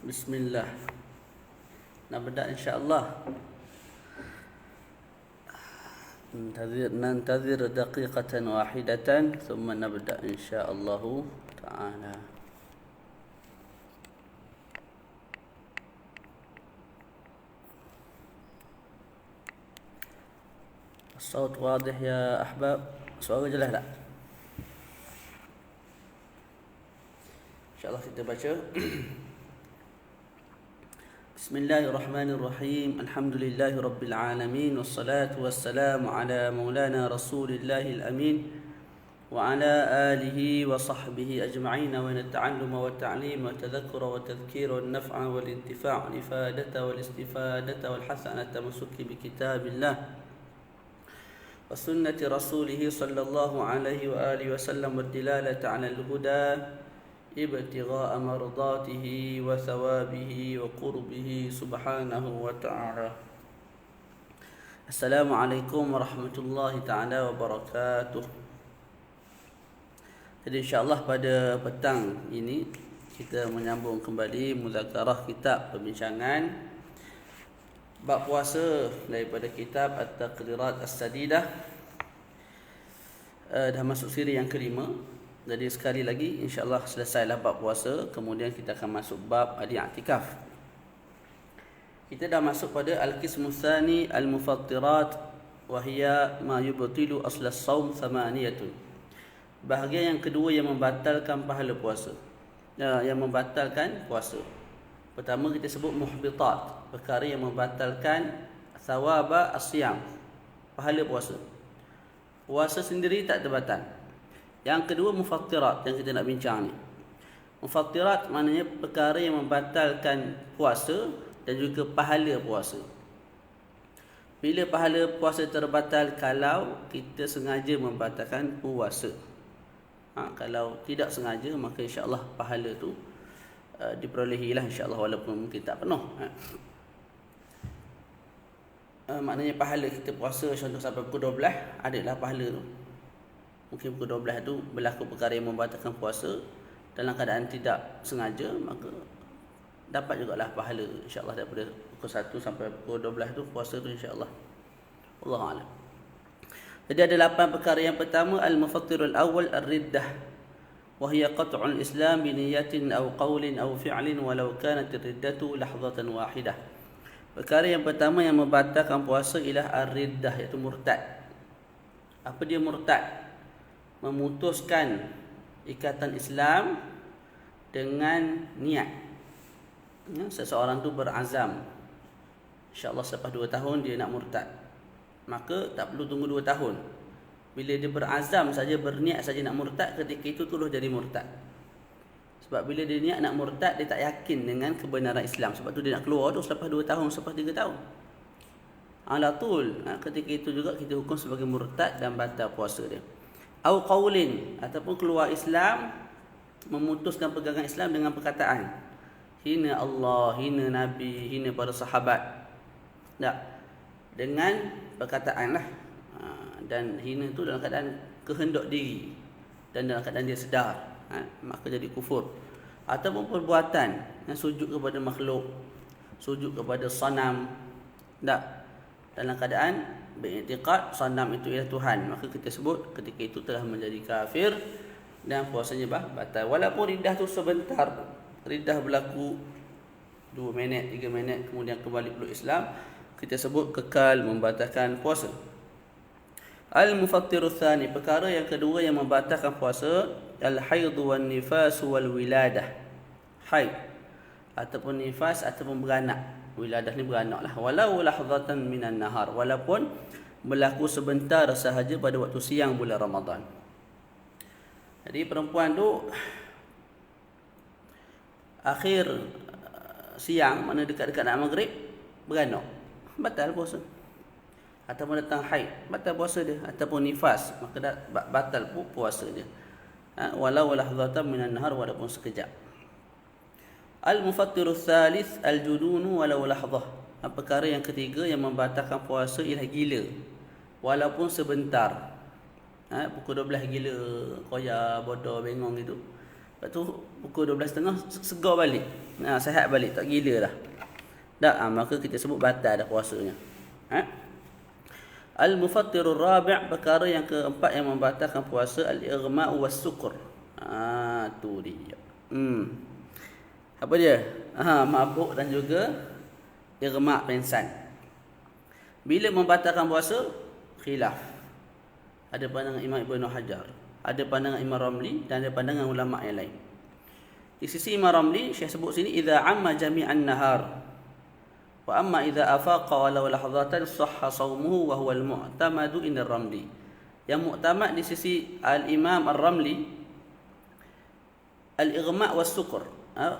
Bismillah. Nabda insyaAllah. ننتظر دقيقة واحدة ثم نبدأ إن شاء الله تعالى. الصوت واضح يا أحباب؟ suara jelas tak? InsyaAllah kita baca. Bismillahirrahmanirrahim. Alhamdulillahi Rabbil Alamin. Wassalatu wassalamu ala maulana Rasulillahil Amin. Wa ala alihi wa sahbihi ajma'in. Wa nata'alluma wa ta'lim wa tadhakkura wa tadhkira wa naf'a wal intifa' wal ifadata wal istifadata wal hasanata musuki bi kitabillah wa sunnati rasulih sallallahu alaihi wa alihi wa sallam wa dilalata ala al-huda ibtigha'a mardatihi wa thawabihi wa qurbihi subhanahu wa ta'ala. Assalamualaikum warahmatullahi ta'ala wabarakatuh. Jadi insyaAllah pada petang ini kita menyambung kembali muzakarah kitab perbincangan bab puasa daripada kitab At-Taqrirat As-Sadidah. Dah masuk siri yang kelima. Jadi sekali lagi insyaAllah selesailah bab puasa. Kemudian kita akan masuk bab al-i'tikaf. Kita dah masuk pada al-qismu tsani al-mufattirat wa hiya ma yubtilu asla as-shaum thamaniyatun. Bahagian yang kedua yang membatalkan pahala puasa. Yang membatalkan puasa. Pertama kita sebut muhbitat, perkara yang membatalkan thawaba as-siyam, pahala puasa. Puasa sendiri tak terbatal. Yang kedua mufattirat yang kita nak bincang ni. Mufattirat maknanya perkara yang membatalkan puasa dan juga pahala puasa. Bila pahala puasa terbatal? Kalau kita sengaja membatalkan puasa. Kalau tidak sengaja maka insya-Allah pahala tu diperolehilah insya-Allah walaupun mungkin tak penuh. Maknanya pahala kita puasa contoh sampai pukul 12 adalah pahala tu. Mungkin pukul 12 tu berlaku perkara yang membatalkan puasa dalam keadaan tidak sengaja, maka dapat jugalah pahala insya-Allah daripada pukul 1 sampai pukul 12 tu puasa tu insya-Allah. Wallahu a'lam. Jadi ada 8 perkara. Yang pertama al-mufattirul awwal ar-riddah wa hiya qat'ul islam bi niyyatin aw qawlin aw fi'lin walau kanat ar-riddatu lahdhatan wahidah. Perkara yang pertama yang membatalkan puasa ialah ar-riddah, iaitu murtad. Apa dia murtad? Memutuskan ikatan Islam dengan niat. Seseorang tu berazam insya-Allah selepas 2 tahun dia nak murtad, maka tak perlu tunggu 2 tahun. Bila dia berazam saja, berniat saja nak murtad, ketika itu terus jadi murtad. Sebab bila dia niat nak murtad, dia tak yakin dengan kebenaran Islam. Sebab tu dia nak keluar tu selepas 2 tahun, selepas 3 tahun. Alatul, ketika itu juga kita hukum sebagai murtad dan batal puasa dia. Au qaulin, ataupun keluar Islam, memutuskan pegangan Islam dengan perkataan hina Allah, hina Nabi, hina para sahabat. Tak, dengan perkataan lah. Dan hina tu dalam keadaan kehendak diri dan dalam keadaan dia sedar, maka jadi kufur. Ataupun perbuatan yang sujud kepada makhluk, sujud kepada sanam, tak, dalam keadaan beriktikad sanam itu ialah Tuhan, maka kita sebut ketika itu telah menjadi kafir dan puasanya batal. Walaupun riddah tu sebentar, riddah berlaku 2 minit, 3 minit, kemudian kembali peluk Islam, kita sebut kekal membatalkan puasa. Al-mufattirul tsani, perkara yang kedua yang membatalkan puasa, al-haid wan nifas wal wiladah. Haid ataupun nifas ataupun beranak. Wiladah ni beranak lah. Walau lahdhatan minan nahar, walaupun berlaku sebentar sahaja pada waktu siang bulan Ramadan. Jadi perempuan tu akhir siang, mana dekat-dekat nak maghrib, beranak, batal puasa. Ataupun datang haid, batal puasa dia. Ataupun nifas, maka batal puasa dia. Walau lahdhatan minan nahar, walaupun sekejap. Al-mufattirul tsalits al-jununu walau lahdhah. Perkara yang ketiga yang membatalkan puasa ialah gila, walaupun sebentar. Pukul 12 gila, koyak, bodoh, bengong gitu. Lepas tu pukul 12.30 segar balik. Sihat balik, tak gila dah. Maka kita sebut batal dah puasanya. Al-mufattirur rabi', perkara yang keempat yang membatalkan puasa, al-ighma' was-sukr. Tu dia. Apa dia? Mabuk dan juga ighma', pengsan. Bila membatalkan puasa? Khilaf. Ada pandangan Imam Ibn Hajar, ada pandangan Imam Ramli, dan ada pandangan ulama yang lain. Di sisi Imam Ramli, Syekh sebut sini idza amma jami'an nahar wa amma idza afaqa walau lahzatan sahha shaumuhu wa huwa al-mu'tamadu inda Ramli. Yang muktamad di sisi al-Imam Ar-Ramli, al-ighma' was-sukr,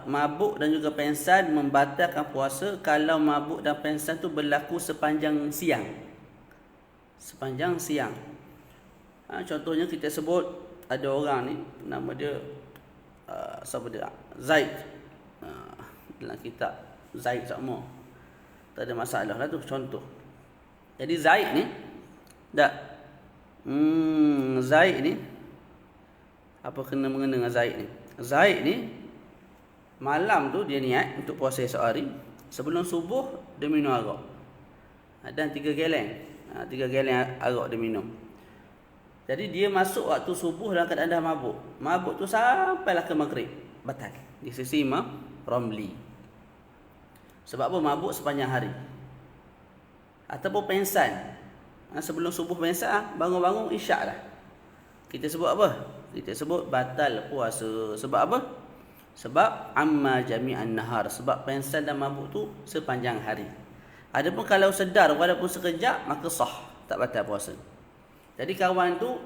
mabuk dan juga pengsan membatalkan puasa kalau mabuk dan pengsan tu berlaku sepanjang siang. Sepanjang siang. Contohnya kita sebut ada orang ni, nama dia siapa dia? Zaid. Dalam kitab Zaid sama. Tak ada masalah lah tu, contoh. Jadi Zaid ni Zaid ni apa kena mengena dengan Zaid ni? Zaid ni malam tu dia niat untuk puasa esok hari. Sebelum subuh dia minum arak. Dan 3 galen. 3 galen arak dia minum. Jadi dia masuk waktu subuh dalam keadaan dah mabuk. Mabuk tu sampailah ke maghrib. Batal. Di sisi Imam Ramli. Sebab apa? Mabuk sepanjang hari. Ataupun pengsan. Sebelum subuh pengsan, bangun-bangun isyak lah. Kita sebut apa? Kita sebut batal puasa. Sebab apa? Sebab amma jami'an nahar. Sebab pengsan dan mabuk tu sepanjang hari. Adapun kalau sedar walaupun sekejap, maka sah. Tak batal puasa. Jadi kawan tu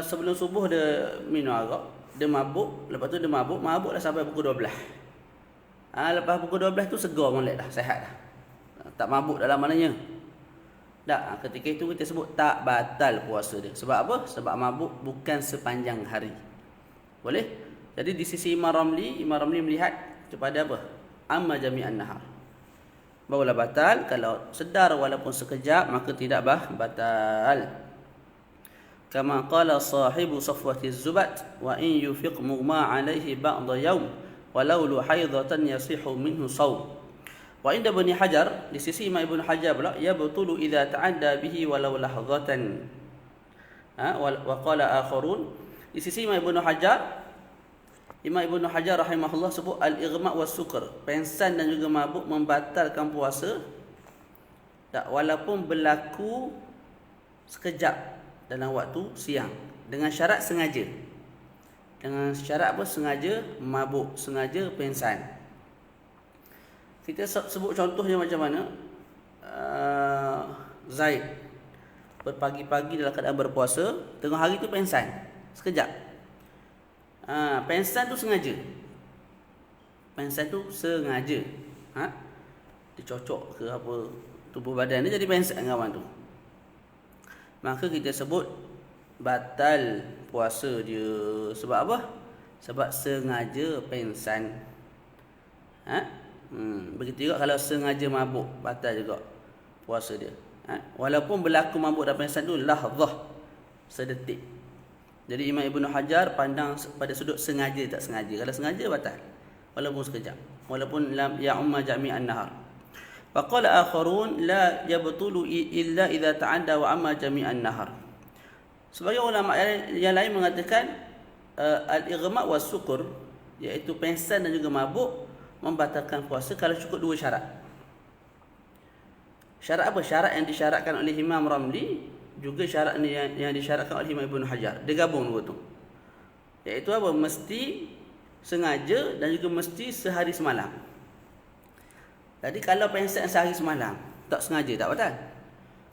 sebelum subuh dia minum arak, dia mabuk, lepas tu dia mabuk dah sampai pukul 12. Lepas pukul 12 tu segar molek dah, sihat dah. Tak mabuk dalam mananya. Ketika itu kita sebut tak batal puasa dia. Sebab apa? Sebab mabuk bukan sepanjang hari. Boleh? Jadi di sisi Imam Ramli melihat kepada apa? Amma jami'an nahar. Barulah batal. Kalau sedar walaupun sekejap, maka tidak batal. Kama qala sahibu safwati zubat, wa in yufiq mughma alaihi ba'da yawm walau lu haidatan yasihu minhu sawm. Wa inda Ibn Hajar, di sisi Imam Ibn Hajar pula, ya batulu idza ta'adda bihi walau lahzatan. Wa qala akharun, di sisi Imam Ibn Hajar rahimahullah sebut al-ighma' was-sukr, pengsan dan juga mabuk membatalkan puasa walaupun berlaku sekejap dalam waktu siang, dengan syarat sengaja. Dengan syarat apa? Sengaja mabuk, sengaja pengsan. Kita sebut contohnya macam mana. Zaid berpagi-pagi dalam keadaan berpuasa, tengah hari tu pengsan sekejap. Pengsan tu sengaja. Pengsan tu sengaja. Dicocok ke apa tubuh badan dia jadi pengsan kawan tu. Maka kita sebut batal puasa dia. Sebab apa? Sebab sengaja pengsan. Begitu juga kalau sengaja mabuk, batal juga puasa dia. Walaupun berlaku mabuk dan pengsan tu lahzah, sedetik. Jadi Imam Ibn Hajar pandang pada sudut sengaja tak sengaja. Kalau sengaja batal, walaupun sekejap, walaupun lam ya'umma jami'an nahar. Wa qala akharun la yabtulu illa idza ta'adda wa amma jami'an nahar. Sebagai ulama yang lain mengatakan al-ighma' was-sukr, iaitu pengsan dan juga mabuk, membatalkan puasa kalau cukup 2 syarat. Syarat apa? Syarat yang disyaratkan oleh Imam Ramli, juga syarat yang disyaratkan oleh Imam Ibn Hajar. Dia gabung dua tu. Iaitu apa? Mesti sengaja dan juga mesti sehari semalam. Jadi kalau pengsan sehari semalam, tak sengaja, tak batal.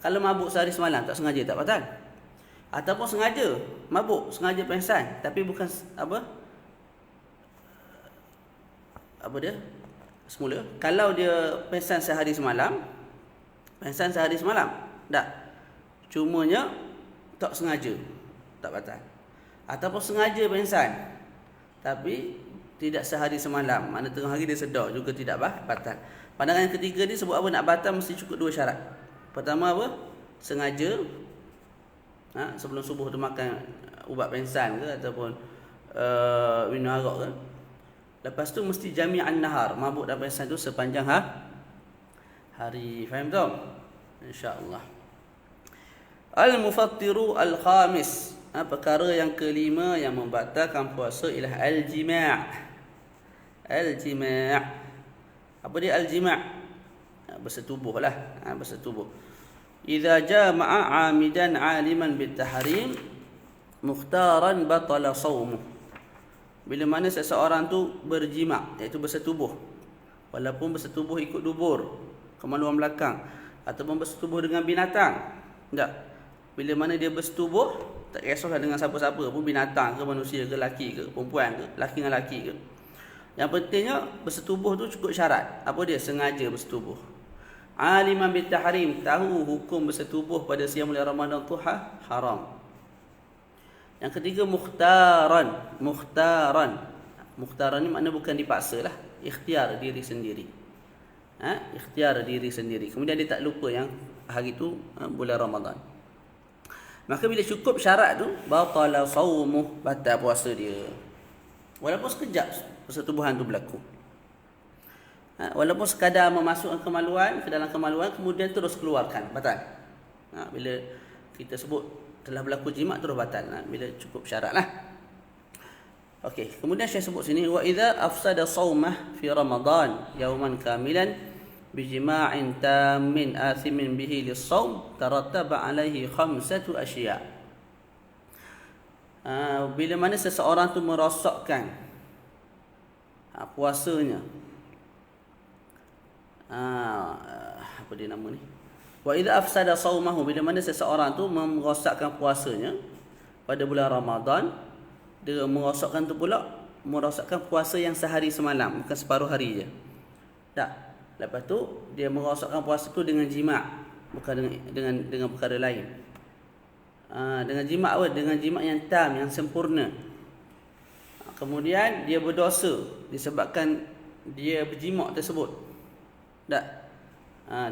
Kalau mabuk sehari semalam, tak sengaja, tak batal. Ataupun sengaja mabuk, sengaja pengsan, tapi bukan apa dia semula. Kalau dia pengsan sehari semalam, tak, cumanya tak sengaja, tak batal. Ataupun sengaja pengsan tapi tidak sehari semalam, mana tengah hari dia sedar, juga tidak batal. Pandangan yang ketiga ni sebut apa? Nak batal mesti cukup 2 syarat. Pertama apa? Sengaja Sebelum subuh tu makan ubat pensan ke ataupun minum arak ke. Lepas tu mesti jami'an nahar, mabuk dan pensan tu sepanjang hari. Faham tak? InsyaAllah. Al-mufattiru al-khamis, perkara yang kelima yang membatalkan puasa ialah al-jima'. Al-jima'. Apa dia al-jima'? Bersetubuh lah. Bersetubuh. Idza jama'a 'amidan 'aliman bitahrim mukhtaran batala shaumuh. Bila mana seseorang tu berjima', iaitu bersetubuh, walaupun bersetubuh ikut dubur, kemaluan belakang, ataupun bersetubuh dengan binatang. Tak. Bila mana dia bersetubuh, tak kisahlah dengan siapa-siapa pun, binatang ke manusia ke, laki ke perempuan ke, laki dengan laki ke. Yang pentingnya bersetubuh tu cukup syarat. Apa dia? Sengaja bersetubuh. Aliman bitahrim, tahu hukum bersetubuh pada siang bulan Ramadan tu haram. Yang ketiga mukhtaran. Mukhtaran ni makna bukan dipaksa lah, ikhtiar diri sendiri. Ikhtiar diri sendiri. Kemudian dia tak lupa yang hari tu bulan Ramadan. Maka bila cukup syarat tu, batala shaumuh, batal puasa dia. Walaupun sekejap persetubuhan tu berlaku. Walaupun sekadar memasukkan kemaluan ke dalam kemaluan, kemudian terus keluarkan, batal. Bila kita sebut telah berlaku jima' terus batal, bila cukup syarat lah. Okey, kemudian saya sebut sini, wa idza afsada shaumah fi Ramadan yawman kamilan bijima'in tammin athimin bihi lis-shaum tarattaba alaihi khamsatu asya'. Bila mana seseorang tu merosakkan puasanya, apa dia nama ni? Wa idza afsada shaumahu, bila mana seseorang tu merosakkan puasanya pada bulan Ramadan, dia merosakkan tu pula merosakkan puasa yang sehari semalam, bukan separuh hari je. Tak. Lepas tu dia merosakkan puasa tu dengan jima', bukan dengan perkara lain. Dengan jima' apa? Dengan jima' yang tam, yang sempurna. Kemudian dia berdosa disebabkan dia berjima' tersebut. Tak.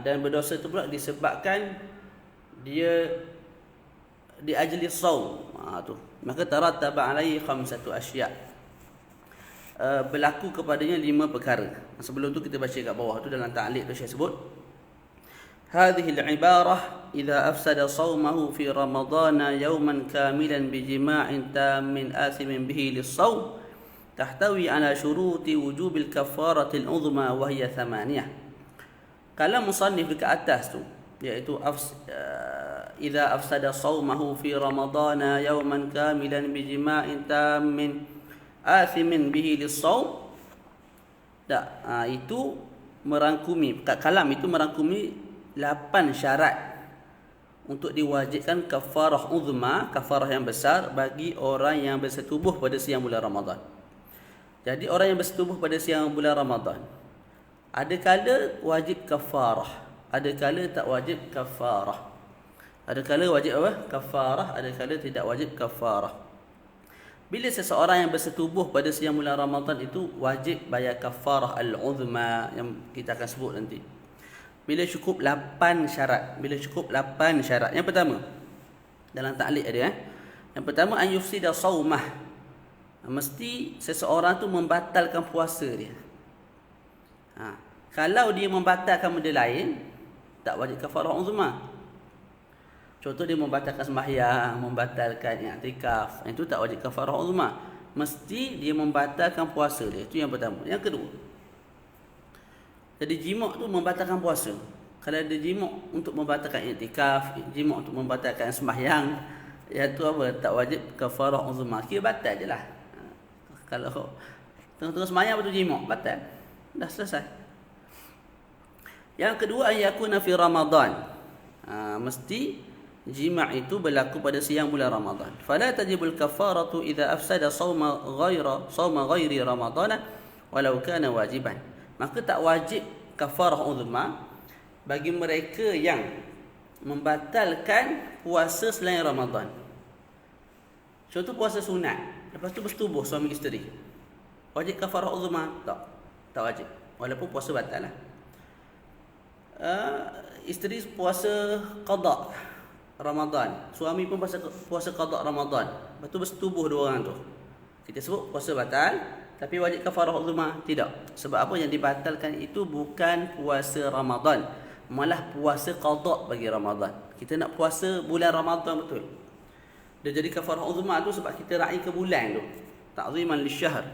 Dan berdosa itu pula disebabkan dia di ajli shaum. Tu. Maka tarattaba alaihi khamsatu asya'. Berlaku kepadanya 5 perkara. Sebelum tu kita baca kat bawah tu dalam ta'liq tu saya sebut, hadhihi al-ibarah idza afsada shaumahu fi ramadana yawman kamilan bijima'in tammin athimin bihi lis-shaum tahtawi ala syuruti wujubil kaffaratil uzma wa hiya 8. Kalau musannif dekat atas tu, iaitu idza afsada shaumahu fi ramadana yawman kamilan bijima'in tammin athimin bihi lis-shaum, tak, itu merangkumi, kalam itu merangkumi 8 syarat untuk diwajibkan kafarah uzma, kafarah yang besar bagi orang yang bersetubuh pada siang bulan Ramadan. Jadi orang yang bersetubuh pada siang bulan Ramadan, ada kala wajib kafarah, ada kala tak wajib kafarah. Ada kala wajib apa? Kafarah, ada kala tidak wajib kafarah. Bila seseorang yang bersetubuh pada siang bulan Ramadan itu wajib bayar kafarah al-uzma yang kita akan sebut nanti. Bila cukup 8 syarat. Bila cukup 8 syarat. Yang pertama, dalam ta'liq ada Yang pertama, an yufsida shaumah. Mesti seseorang tu membatalkan puasa dia. Kalau dia membatalkan benda lain, tak wajib kafarah uzma. Contoh dia membatalkan sembahyang, membatalkan i'tikaf, itu tak wajib kafarah uzma. Mesti dia membatalkan puasa dia. Itu yang pertama. Yang kedua, jadi jima' tu membatalkan puasa. Kalau ada jima' untuk membatalkan i'tikaf, jima' untuk membatalkan sembahyang, itu apa? Tak wajib kafarah uzma. Kira batal je lah. Kalau tengah-tengah sembahyang betul jima', batal. Dah selesai. Yang kedua, ayakuna fi Ramadan. Mesti jima' itu berlaku pada siang bulan Ramadan. Fala tajibul kafaratu idza afsada shauma ghairi Ramadan walau kana wajiban. Maka tak wajib kafarah uzma bagi mereka yang membatalkan puasa selain Ramadan. Contoh puasa sunat, lepas tu bersetubuh suami isteri. Wajib kafarah uzma? Tak wajib. Walaupun puasa batal lah. Isteri puasa qada, Ramadan, suami pun puasa qada Ramadan, lepas tu bersetubuh dua orang tu, kita sebut puasa batal, tapi wajib kafarah uzma tidak. Sebab apa? Yang dibatalkan itu bukan puasa Ramadan, malah puasa qada bagi Ramadan. Kita nak puasa bulan Ramadan betul, dia jadi kafarah uzma tu sebab kita raih ke bulan tu, ta'ziman lisyahr.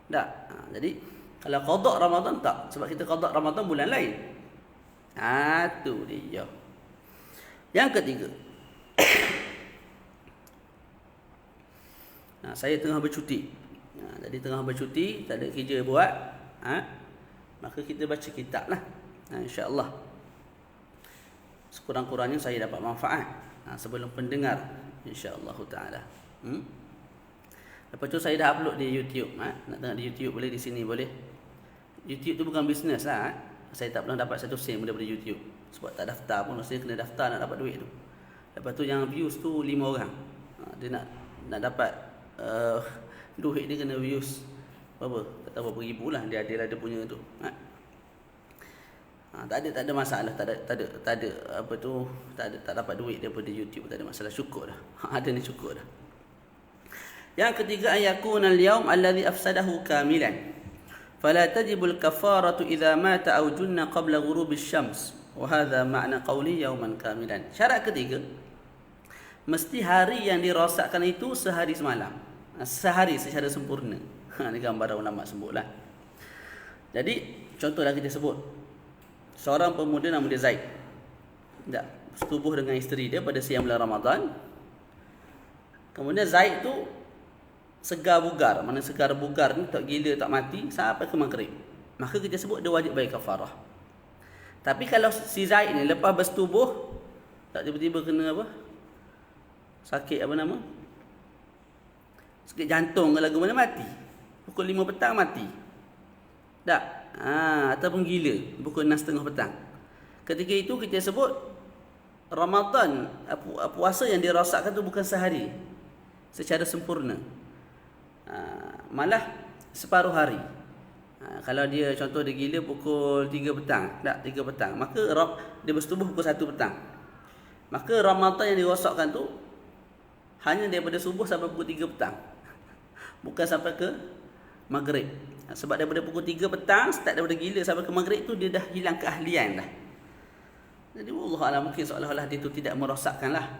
Tak. Jadi kalau qada Ramadan tak, sebab kita qada Ramadan bulan lain. Tu dia. Yang ketiga, saya tengah bercuti. Jadi tengah bercuti, tak ada kerja buat, maka kita baca kitab lah. InsyaAllah sekurang-kurangnya saya dapat manfaat sebelum pendengar, insyaAllah ta'ala. Lepas tu saya dah upload di YouTube. Nak tengok di YouTube boleh, di sini boleh. YouTube tu bukan bisnes lah. Saya tak pernah dapat satu sen daripada YouTube, sebab tak daftar pun. Saya kena daftar nak dapat duit tu. Lepas tu yang views tu 5 orang. Dia nak dapat duit, dia kena views berapa? Tak tahu berapa ribu lah. Dia ada punya tu. Tak ada masalah. Tak ada apa tu, tak dapat duit daripada YouTube, tak ada masalah, syukur dah. Ada ni syukur dah. Yang ketiga, ayakuna al-yawm alladhi afsadahu kamilan, fala tajibu al-kafaratu idza mata aw junna qabla ghurubi asy-syams, wa hadha ma'na qawli yawman kamilan. Syarat ketiga, mesti hari yang dirosakkan itu sehari semalam, sehari secara sempurna. Ini gambar ulama sebutlah. Jadi contohlah kita sebut seorang pemuda nama dia Zaid, tak bersetubuh dengan isteri dia pada siang bulan Ramadan. Kemudian Zaid tu segar bugar. Mana segar bugar ni tak gila, tak mati sampai ke maghrib, maka kita sebut dia wajib bayar kafarah. Tapi kalau si Zaid ni lepas bersetubuh, tak tiba-tiba kena apa, sakit apa nama, sakit jantung ke lagu mana, mati pukul 5 petang mati, tak? Ataupun gila pukul 6.30 petang. Ketika itu kita sebut Ramadan, puasa yang dirosakkan tu bukan sehari secara sempurna, malah separuh hari. Kalau dia contoh dia gila pukul 3 petang, tak 3 petang, maka dia bersetubuh pukul 1 petang, maka Ramadan yang dirosakkan tu hanya daripada subuh sampai pukul 3 petang, bukan sampai ke maghrib. Sebab daripada pukul 3 petang, start daripada gila sampai ke maghrib tu dia dah hilang keahlian dah. Jadi wallahualam, mungkin seolah-olah dia tu tidak merosakkanlah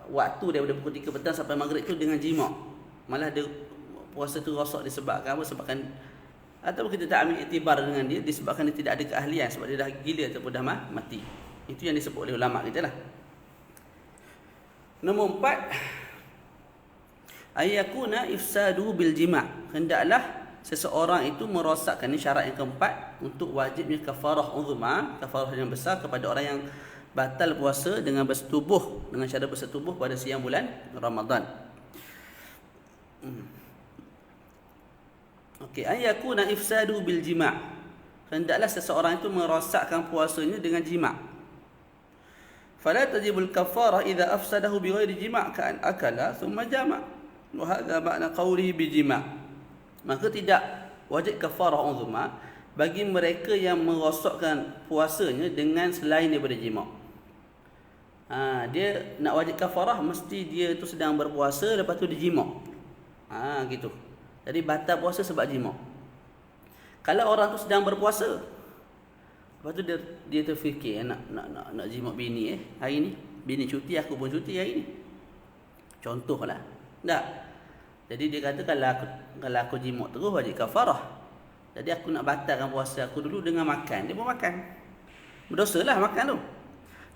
waktu daripada pukul 3 petang sampai maghrib tu dengan jima'. Malah dia puasa tu rosak disebabkan apa? Sebabkan, atau kita tak ambil iktibar dengan dia disebabkan dia tidak ada keahlian, sebab dia dah gila ataupun dah mati. Itu yang disebut oleh ulama kita lah. Nombor 4, ayakuna ifsadu bil jima', hendaklah seseorang itu merosakkan. Ini syarat yang keempat untuk wajibnya kafarah uzma, kafarah yang besar kepada orang yang batal puasa dengan bersetubuh, dengan cara bersetubuh pada siang bulan Ramadan. Okey, ayakuna ifsadu bil jima', hendaklah seseorang itu merosakkan puasanya dengan jima'. Fala tajibul kafarah idza afsadahu bighairi jima' ka'an akala thumma jama', wa hadha ma'na qawlihi bi jima'. Maka tidak wajib kafarah uzma bagi mereka yang merosakkan puasanya dengan selain daripada jima'. Dia nak wajib kafarah mesti dia tu sedang berpuasa, lepas tu dia jima'. Gitu. Jadi batal puasa sebab jima'. Kalau orang tu sedang berpuasa, lepas tu dia terfikir nak jima' bini hari ni, bini cuti, aku pun cuti hari ni, contohlah. Tak. Jadi dia kata kalau aku jima' terus wajib kafarah. Jadi aku nak batalkan puasa aku dulu dengan makan. Dia pun makan, berdosalah makan tu.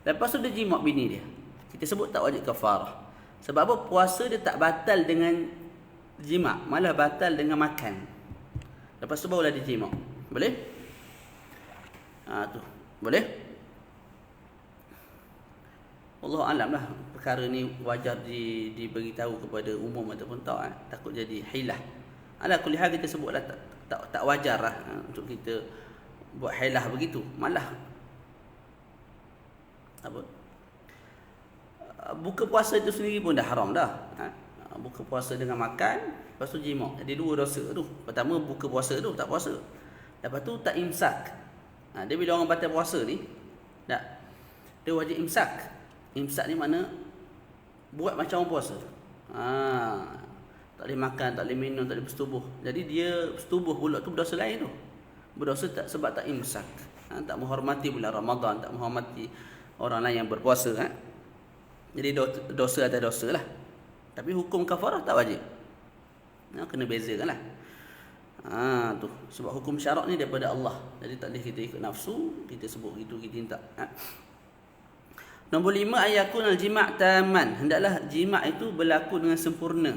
Lepas tu dia jima' bini dia, kita sebut tak wajib kafarah. Sebab apa? Puasa dia tak batal dengan jima', malah batal dengan makan. Lepas tu barulah dia jima'. Boleh? Tu boleh? Allah alam lah, perkara ni wajar diberitahu kepada umum ataupun tak, takut jadi hilah. Ala kulli hal kita sebutlah tak wajar lah untuk kita buat hilah begitu. Malah apa, buka puasa itu sendiri pun dah haram dah. Buka puasa dengan makan, lepas tu jima'. Jadi dua dosa tu. Pertama buka puasa tu tak puasa, lepas tu tak imsak. Dia bila orang batal puasa ni, tak, dia wajib imsak. Imsak ni mana buat macam orang puasa. Tak boleh makan, tak boleh minum, tak boleh bersetubuh. Jadi dia bersetubuh pula tu berdosa lain tu. Berdosa tak sebab tak imsak. Tak menghormati bulan Ramadan, tak menghormati orang lain yang berpuasa. Jadi dosa atas dosa lah. Tapi hukum kafarah tak wajib. Kena bezakan lah. Tu sebab hukum syarak ni daripada Allah. Jadi tak boleh kita ikut nafsu, kita sebut gitu, kita tak. Nombor 5, ayakun al-jima' taman. Hendaklah jima' itu berlaku dengan sempurna.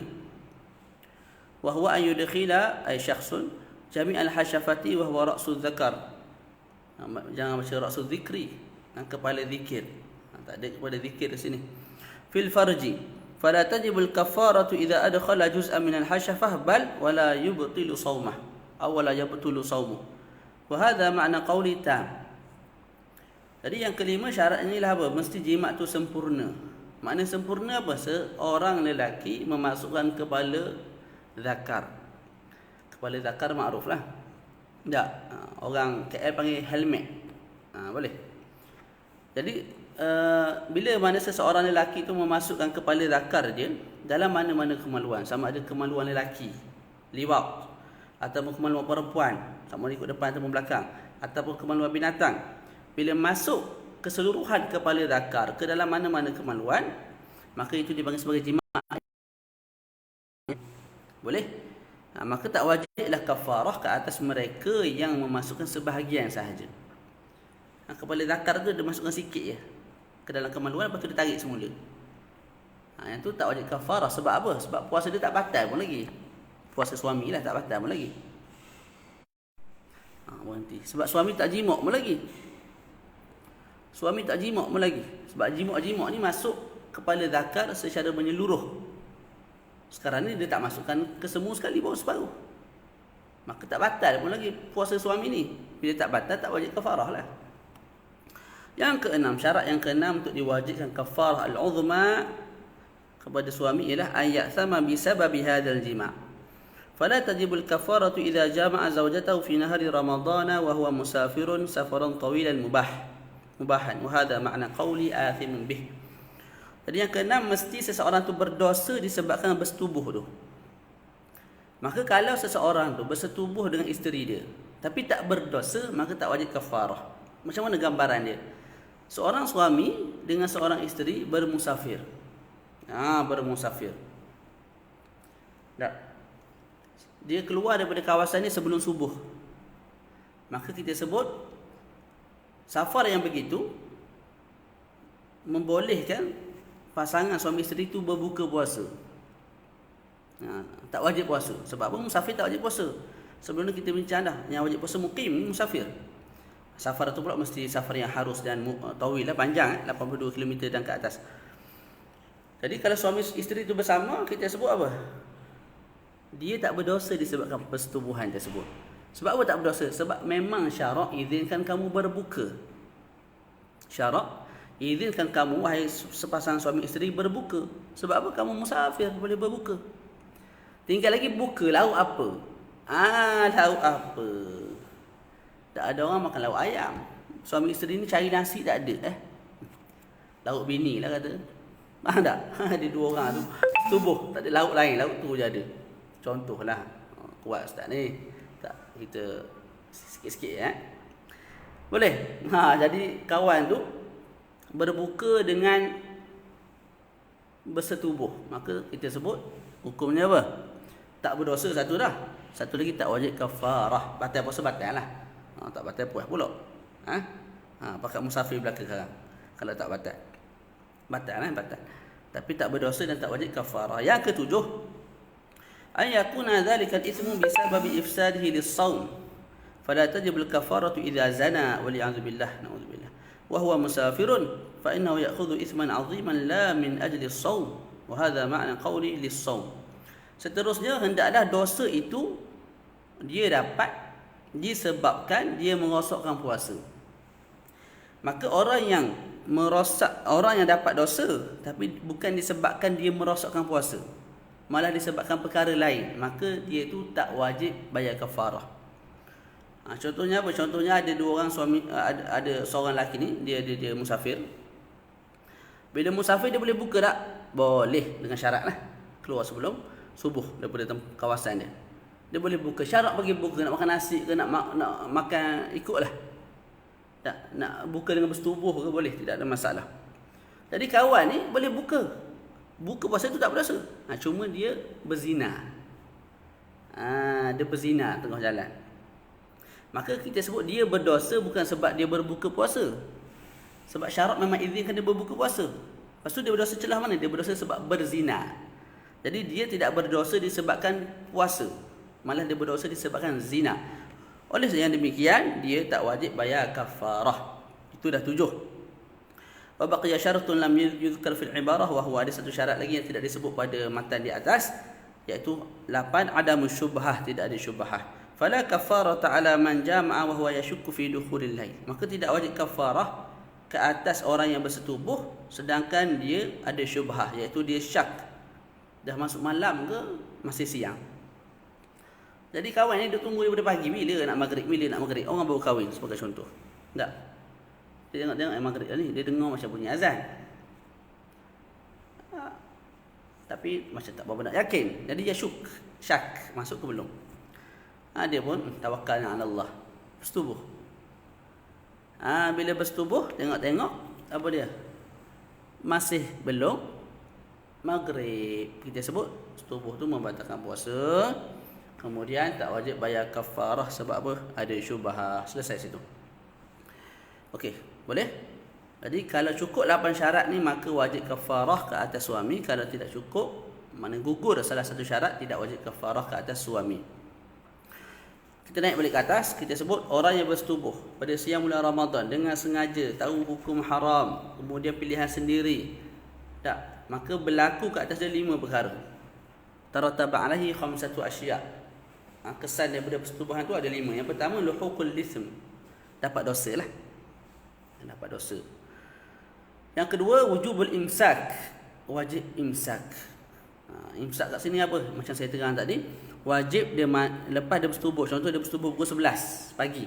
Wa huwa ayyudkhila ay syakhsun jami' al-hashafati wa huwa ra'su dzakar. Jangan baca ra'su dzikri, kepala zikir. Tak ada kepala zikir di sini. Fil farji fala tajibu al-kaffaratu idza adkhala juz'an min al-hashafah bal wala yubtilu shaumah aw wala yabtulu shaumuh. Wa hadha ma'na qawli tam. Jadi yang kelima syaratnya ialah apa? Mesti jima' tu sempurna. Makna sempurna apa? Seorang lelaki memasukkan kepala zakar. Kepala zakar makruf lah. Tak, orang KL panggil helmet. Boleh. Jadi bila mana seseorang lelaki tu memasukkan kepala zakar dia dalam mana-mana kemaluan, sama ada kemaluan lelaki, liwat, ataupun kemaluan perempuan, sama ada ikut depan ataupun belakang, ataupun kemaluan binatang. Bila masuk keseluruhan kepala zakar ke dalam mana-mana kemaluan, maka itu dipanggil sebagai jima'. Boleh? Maka tak wajiblah kafarah ke atas mereka yang memasukkan sebahagian sahaja. Kepala zakar tu dia masukkan sikit je ke dalam kemaluan, lepas tu dia tarik semula. Yang tu tak wajib kafarah. Sebab apa? Sebab puasa dia tak batal pun lagi. Puasa suami lah tak batal pun lagi. Berhenti. Sebab suami tak jimak pun lagi. Suami tak jimak pun lagi. Sebab jimak-jimak ni masuk kepala zakar secara menyeluruh. Sekarang ni dia tak masukkan ke semua sekali, baru separuh. Maka tak batal pun lagi puasa suami ni. Bila tak batal, tak wajib kafarah lah. Yang keenam, syarat yang keenam untuk diwajibkan kafarah al-uzma kepada suami ialah ayat sama bisababi hadzal jima'. Fala tajibul kafaratu idza jama'a zawjatahu fi nahari ramadana wa huwa musafirun safaran tawilan mubahan. Wa hadha ma'na qawli athimun bih. Jadi yang keenam, mesti seseorang tu berdosa disebabkan bersetubuh tu. Maka kalau seseorang tu bersetubuh dengan isteri dia tapi tak berdosa, maka tak wajib kafarah. Macam mana gambaran dia? Seorang suami dengan seorang isteri bermusafir. Bermusafir. Tak. Dia keluar daripada kawasan ni sebelum subuh. Maka kita sebut safar yang begitu membolehkan pasangan suami isteri itu berbuka puasa. Tak wajib puasa. Sebab apa? Musafir tak wajib puasa. Sebelum ni kita bincang dah, yang wajib puasa mukim ni musafir. Safar tu pula mesti safar yang harus dan tawil lah, panjang 82 km dan ke atas. Jadi kalau suami isteri itu bersama, kita sebut apa? Dia tak berdosa disebabkan persetubuhan tersebut. Sebab apa tak berdosa? Sebab memang syarak izinkan kamu berbuka. Syarak izinkan kamu, wahai sepasang suami isteri, berbuka. Sebab apa? Kamu musafir, boleh berbuka. Tinggal lagi buka lauk apa? Lauk apa? Tak ada orang makan lauk ayam. Suami isteri ni cari nasi tak ada. Lauk bini lah kata. Faham tak? Ada dua orang tu tubuh, tak ada lauk lain, lauk tu je ada. Contohlah. Kuat ustaz ni. Tak, kita sikit-sikit Boleh? Jadi kawan tu berbuka dengan bersetubuh, maka kita sebut hukumnya apa? Tak berdosa satu dah. Satu lagi tak wajib kafarah. Batal puasa batal lah. Tak batal puas pula. Pakai musafir belaka sekarang. Kalau tak batal. Batal lah, batal. Tapi tak berdosa dan tak wajib kafarah. Yang ketujuh, ayakuna dhalika al-ithmu bisababi ifsadihi lis-shaum. Fala tajibul kafaratu idza zana wa li'adzu billah, na'udzubillah. Wa huwa musafirun fa innahu ya'khudhu ithman 'aziman la min ajli as-shaum. Wa hadha ma'na qawli lis-shaum. Seterusnya, hendaklah dosa itu dia dapat disebabkan dia merosakkan puasa. Maka orang yang dapat dosa tapi bukan disebabkan dia merosakkan puasa, malah disebabkan perkara lain, maka dia itu tak wajib bayar kafarah. Contohnya apa? Contohnya ada dua orang suami, ada seorang lelaki ni dia musafir. Bila musafir dia boleh buka tak? Boleh, dengan syarat lah. Keluar sebelum subuh daripada kawasan dia. Dia boleh buka. Syarat bagi buka, nak makan nasi ke nak makan, ikutlah. Nak buka dengan bersetubuh ke boleh, tidak ada masalah. Jadi kawan ni boleh buka. Buka puasa tu tak berdosa. Cuma dia berzina. Dia berzina tengah jalan. Maka kita sebut dia berdosa bukan sebab dia berbuka puasa. Sebab syarat memang izinkan dia berbuka puasa. Lepas tu dia berdosa celah mana? Dia berdosa sebab berzina. Jadi dia tidak berdosa disebabkan puasa. Malah dia berdosa disebabkan zina. Oleh sebab yang demikian, dia tak wajib bayar kafarah. Itu dah 7. Wa baqiya syaratun lam yuzkar fil ibarah, wa huwa, ada satu syarat lagi yang tidak disebut pada matan di atas, iaitu 8, adamu syubhah, tidak ada syubhah. Fala kafarata ala man jama'a wa huwa yashukku fi dukhulil lail. Maka tidak wajib kafarah ke atas orang yang bersetubuh sedangkan dia ada syubhah, iaitu dia syak dah masuk malam ke masih siang. Jadi kawan ni dia tunggu daripada pagi, bila nak maghrib, orang baru kahwin sebagai contoh. Tak. Dia tengok maghrib ni, dia dengar macam bunyi azan. Tapi macam tak berapa nak yakin. Jadi dia syak masuk ke belum. Dia pun tawakkalna ala Allah. Bersetubuh. Bila bersetubuh, tengok apa dia? Masih belum maghrib. Kita sebut setubuh tu membatalkan puasa. Kemudian tak wajib bayar kafarah sebab apa? Ada syubhah. Selesai situ. Okey, boleh? Jadi kalau cukup 8 syarat ni maka wajib kafarah ke atas suami. Kalau tidak cukup, mana gugur salah satu syarat, tidak wajib kafarah ke atas suami. Kita naik balik ke atas, kita sebut orang yang bersetubuh pada siang bulan Ramadan dengan sengaja, tahu hukum haram, kemudian pilihan sendiri. Tak, maka berlaku ke atas dia 5 perkara. Tarattaba alaihi 5 asya'. Kesan daripada persetubuhan tu ada 5. Yang pertama, luhuqul ism. Dapat dosa lah. Dapat dosa. Yang kedua, wujubul imsak. Wajib imsak. Imsak kat sini apa? Macam saya terang tadi, wajib dia lepas dia bersetubuh. Contoh dia bersetubuh pukul 11 pagi.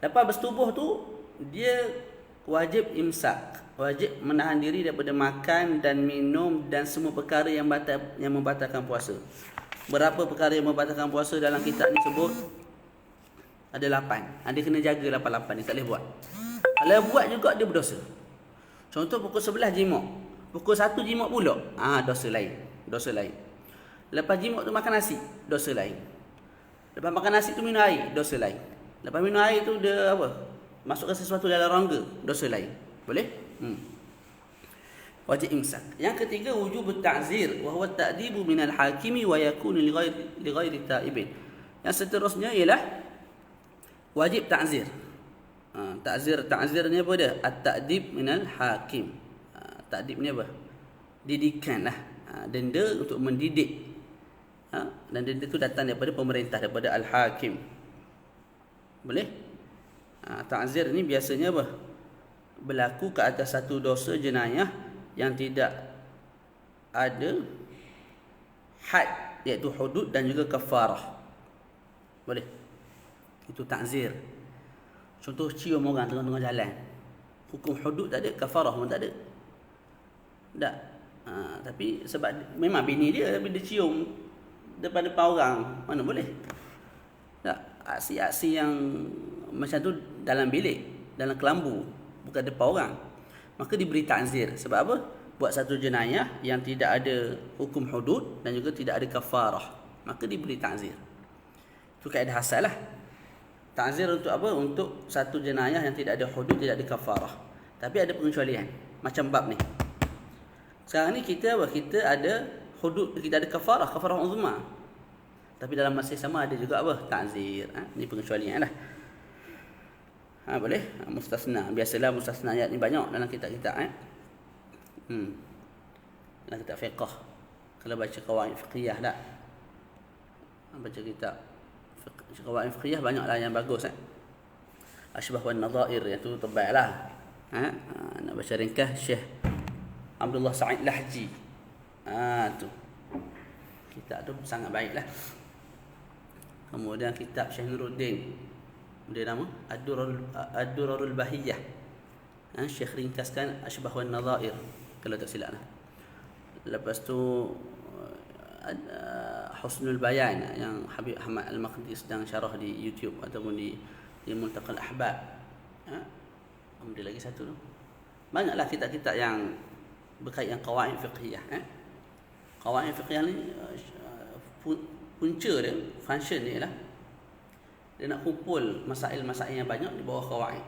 Lepas bersetubuh tu dia wajib imsak. Wajib menahan diri daripada makan dan minum dan semua perkara yang membatalkan puasa. Berapa perkara yang membatalkan puasa dalam kitab ni sebut? Ada 8. Dia kena jaga 8 ni, tak boleh buat. Kalau buat juga dia berdosa. Contoh pukul 11 jimuk. Pukul 1 jimuk pula. Dosa lain. Lepas jimuk tu makan nasi, dosa lain. Lepas makan nasi tu minum air, dosa lain. Lepas minum air tu dia apa? Masukkan sesuatu dalam rongga, dosa lain. Boleh? Wajib imsak. Yang ketiga, wujub ta'zir wa huwa ta'dibu minal hakimi wa yakunu li ghairi ta'ibin. Yang seterusnya ialah wajib ta'zir. Ta'zir ni apa dia? At-ta'dib minal hakim. Ta'dib ni apa? Didikan lah. Denda untuk mendidik. Dan denda tu datang daripada pemerintah, daripada al-hakim. Boleh? Ta'zir ni biasanya apa? Berlaku ke atas satu dosa jenayah yang tidak ada had, iaitu hudud dan juga kafarah. Boleh? Itu ta'zir. Contoh cium orang tengah-tengah jalan. Hukum hudud tak ada, kafarah pun tak ada. Tak. Tapi sebab memang bini dia, tapi dia cium depan orang, mana boleh? Tak. Aksi-aksi yang macam tu dalam bilik, dalam kelambu, bukan depan orang, maka diberi ta'zir. Sebab apa? Buat satu jenayah yang tidak ada hukum hudud dan juga tidak ada kafarah, maka diberi ta'zir. Itu kaedah asal lah. Ta'zir untuk apa? Untuk satu jenayah yang tidak ada hudud, tidak ada kafarah. Tapi ada pengecualian. Macam bab ni. Sekarang ni kita ada hudud, kita ada kafarah uzma. Tapi dalam masa sama ada juga apa? Ta'zir. Ini pengecualian lah. Boleh? Mustasna. Biasalah mustasna ayat ni banyak dalam kitab-kitab. Dalam kitab fiqh. Kalau baca qawaid fiqhiyah tak? Baca kitab qawaid fiqhiyah banyaklah yang bagus. Asybah wan nadhair, yang tu tebal lah. Nak baca ringkas Syekh Abdullah Sa'id Lahji. Tu. Kitab tu sangat baiklah. Kemudian kitab Syekh Nuruddin, dia nama Ad-Durarul Bahiyah. Syekh ringkaskan Ashbah wan Nadhair kalau tak silap lah. Lepas tu Husnul Bayan yang Habib Ahmad Al-Maqdi sedang syarah di YouTube ataupun di Multaqal Ahbab. Kemudian lagi satu tu. Banyaklah kitab-kitab yang berkaitan qawaid fiqhiyah. Qawaid fiqhiyah ni punca dia, function dia lah, dia nak kumpul masail-masail yang banyak di bawah qawaid.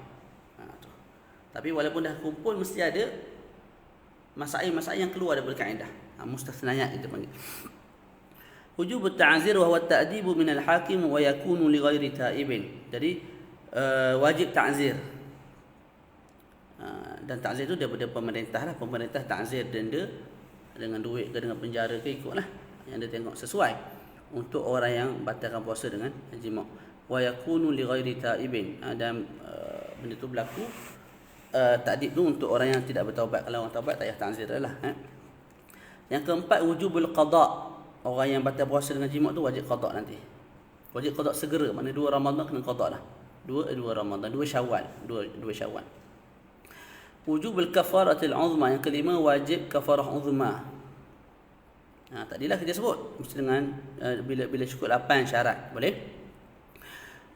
Tapi walaupun dah kumpul, mesti ada masail-masail yang keluar daripada kaedah. Mustasnayat kita panggil. Wujub at-ta'zir wa huwa at-ta'dib min al-hakim wa yakunu li ghairi ta'ibin. Jadi wajib ta'zir. Dan ta'zir tu daripada pemerintah lah. Pemerintah ta'zir denda dengan duit ke dengan penjara ke, ikutlah yang dia tengok sesuai untuk orang yang batalkan puasa dengan jima'. Wa yakunu li ghairi ta'ibin. Dan benda tu berlaku ta'dib tu untuk orang yang tidak bertaubat. Kalau orang taubat tak payah ta'zir lah. Yang keempat, wujubul qada'. Orang yang batal puasa dengan jima' tu wajib qada' nanti. Wajib qada' segera. Maknanya 2 Ramadan kena qada' lah. 2 Ramadan, 2 Syawal, 2 Syawal. Wujubul kafaratil uzma. Yang kelima, wajib kafarah uzma. Tadilah kita sebut mesti dengan bila cukup 8 syarat. Boleh?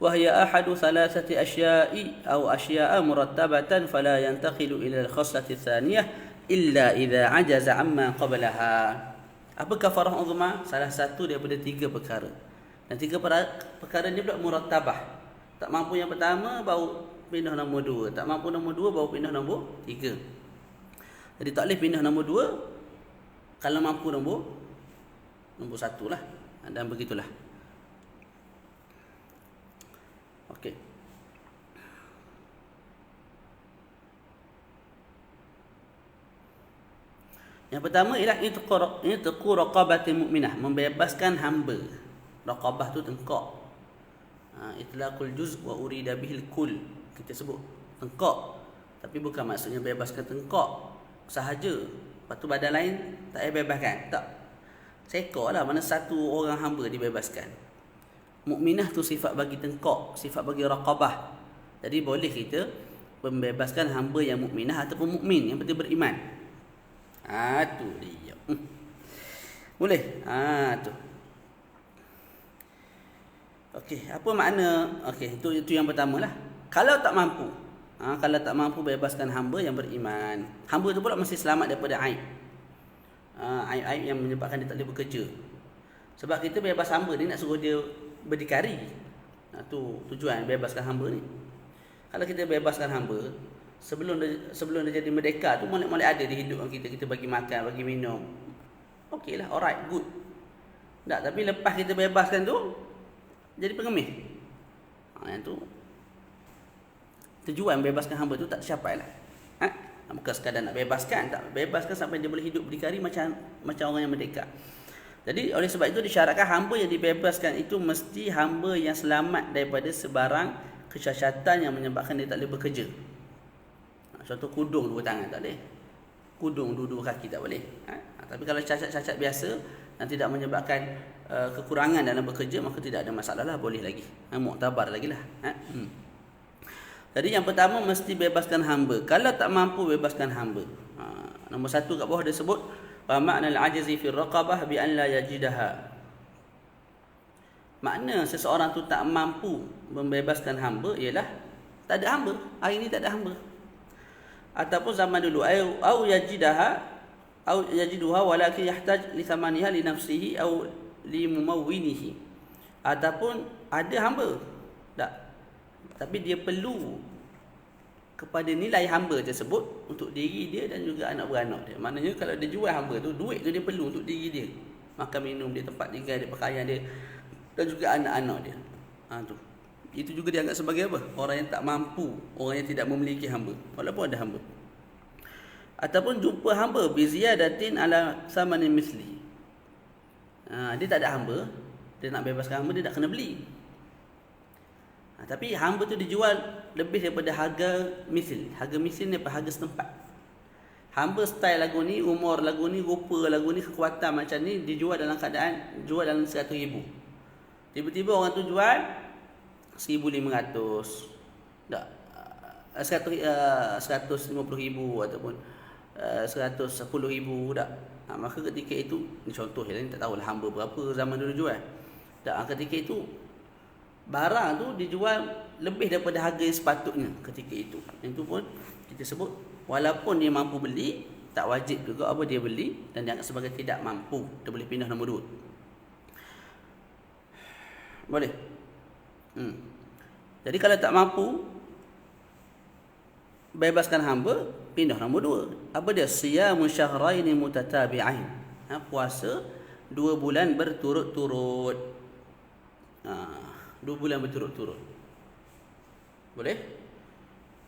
Wahya ahadu thalathati asya'i aw asya'a murattabatan fala yantaqilu ila al-khaslati tsaniyah illa idza ajaza amma qablaha. Apa kafarah uzma? Salah satu daripada 3 perkara. Dan 3 perkara ni pula murattabah. Tak mampu yang pertama baru pindah nombor 2. Tak mampu nombor 2 baru pindah nombor 3. Jadi tak boleh pindah nombor 2 kalau mampu nombor 1 lah. Dan begitulah. Okey. Yang pertama ialah itqu raqabatil mu'minah, membebaskan hamba. Raqabah tu tengkok. Itlaqul juz' wa urida bihil kull. Kita sebut tengkok, tapi bukan maksudnya bebaskan tengkok sahaja. Lepas tu badan lain tak payah bebaskan. Tak. Seekor lah, mana satu orang hamba dibebaskan. Mukminah tu sifat bagi tengkok, sifat bagi raqabah. Jadi boleh kita membebaskan hamba yang mukminah ataupun mukmin, yang penting beriman. Tu dia. Boleh? Tu. Okey, apa makna? Okey, itu yang pertama lah. Kalau tak mampu, kalau tak mampu bebaskan hamba yang beriman, hamba tu pula mesti selamat daripada aib. Aib-aib yang menyebabkan dia tak boleh bekerja. Sebab kita bebas hamba ni nak suruh dia berdikari. Tu tujuan bebaskan hamba ni. Kalau kita bebaskan hamba, sebelum dia jadi merdeka tu molek ada di hidup kita bagi makan, bagi minum. Okeylah, alright, good. Tak, tapi lepas kita bebaskan tu jadi pengemis. Yang tu tujuan bebaskan hamba tu tak tercapai lah. Bukan sekadar nak bebaskan, tak bebaskan sampai dia boleh hidup berdikari macam orang yang merdeka. Jadi oleh sebab itu disyaratkan hamba yang dibebaskan itu mesti hamba yang selamat daripada sebarang kesyashatan yang menyebabkan dia tak boleh bekerja. Contoh kudung 2 tangan tak boleh. Kudung 2 kaki tak boleh. Tapi kalau cacat-cacat biasa yang tidak menyebabkan kekurangan dalam bekerja, maka tidak ada masalah lah, boleh lagi. Muktabar lagi lah. Jadi yang pertama mesti bebaskan hamba. Kalau tak mampu bebaskan hamba. Nombor 1 kat bawah dia sebut wa ma'na al-'ajzi fi ar-raqabah bi an la yajidaha. Makna seseorang tu tak mampu membebaskan hamba ialah tak ada hamba. Hari ni tak ada hamba. Ataupun zaman dulu au yajidaha au yajiduha walakin yahtaj li thamaniha li nafsihi au li mumawwinihi. Ataupun ada hamba tak, tapi dia perlu kepada nilai hamba tersebut untuk diri dia dan juga anak beranak dia. Maknanya kalau dia jual hamba tu, duit tu dia perlu untuk diri dia, makan minum dia, tempat tinggal dia, pakaian dia dan juga anak-anak dia. Tu. Itu juga dianggap sebagai apa? Orang yang tak mampu, orang yang tidak memiliki hamba walaupun ada hamba. Ataupun jumpa hamba bi ziyadatin ala samanin misli. Dia tak ada hamba, dia nak bebaskan hamba, dia tak kena beli. Tapi hamba tu dijual lebih daripada harga misil. Harga misil ni apa? Harga setempat. Hamba style lagu ni, umur lagu ni, rupa lagu ni, kekuatan macam ni dijual dalam keadaan jual dalam 100,000. Tiba-tiba orang tu jual 1,500. Tak. 150,000 ataupun 110,000 tak. Maka ketika itu, ni contoh je, ni tak tahulah hamba berapa zaman dulu jual. Tak, ketika itu barang tu dijual lebih daripada harga yang sepatutnya ketika itu. Yang tu pun kita sebut walaupun dia mampu beli, tak wajib juga apa dia beli dan dianggap sebagai tidak mampu. Dia boleh pindah nombor 2. Boleh. Jadi kalau tak mampu, bebaskan hamba, pindah nombor 2. Apa dia? Siyamu syahraini mutatabi'ain. Puasa 2 bulan berturut-turut. 2 bulan berturut-turut. Boleh?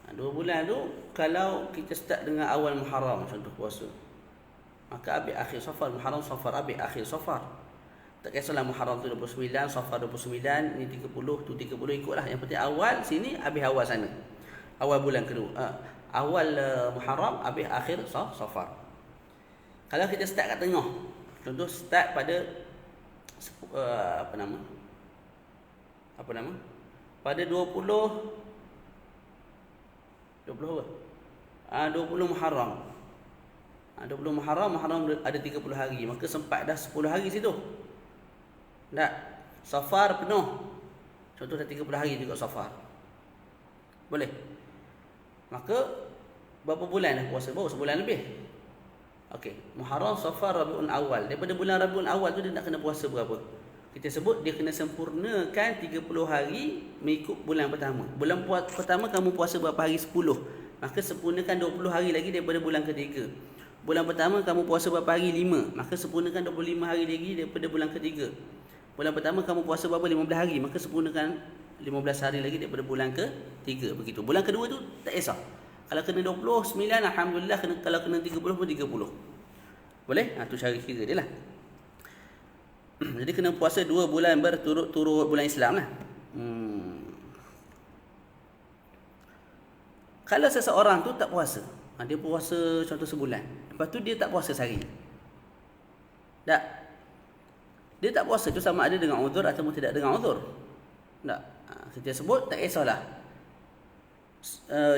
2 bulan tu kalau kita start dengan awal Muharram contoh puasa, maka habis akhir Safar. Muharram, Safar, habis akhir Safar. Tak kisahlah Muharram tu 29, Safar 29, ni 30, tu 30, ikutlah. Yang penting awal sini, habis awal sana. Awal bulan kedua. Awal Muharram, habis akhir Safar. Kalau kita start kat tengah, contoh start pada apa nama? Pada 20 apa? 20 Muharram. 20 Muharram ada 30 hari. Maka sempat dah 10 hari situ. Tak? Safar penuh. Contoh dah 30 hari juga Safar. Boleh? Maka berapa bulan dah puasa? Baru sebulan lebih. Okey, Muharram, Safar, Rabiul Awal. Daripada bulan Rabiul Awal tu dia nak kena puasa berapa? Kita sebut dia kena sempurnakan 30 hari mengikut bulan pertama. Bulan pertama kamu puasa berapa hari? 10. Maka sempurnakan 20 hari lagi daripada bulan ketiga. Bulan pertama kamu puasa berapa hari? 5. Maka sempurnakan 25 hari lagi daripada bulan ketiga. Bulan pertama kamu puasa berapa? 15 hari. Maka sempurnakan 15 hari lagi daripada bulan ketiga. Begitu. Bulan kedua tu tak kisah. Kalau kena 29, alhamdulillah. Kalau kena 30 pun 30. Boleh? Tu cara kira dia lah. Jadi kena puasa 2 bulan berturut-turut, bulan Islam lah. Kalau seseorang tu tak puasa, dia puasa contoh sebulan, lepas tu dia tak puasa sehari, tak? Dia tak puasa tu sama ada dengan uzur ataupun tidak dengan uzur. Tak? Kita sebut tak kisahlah.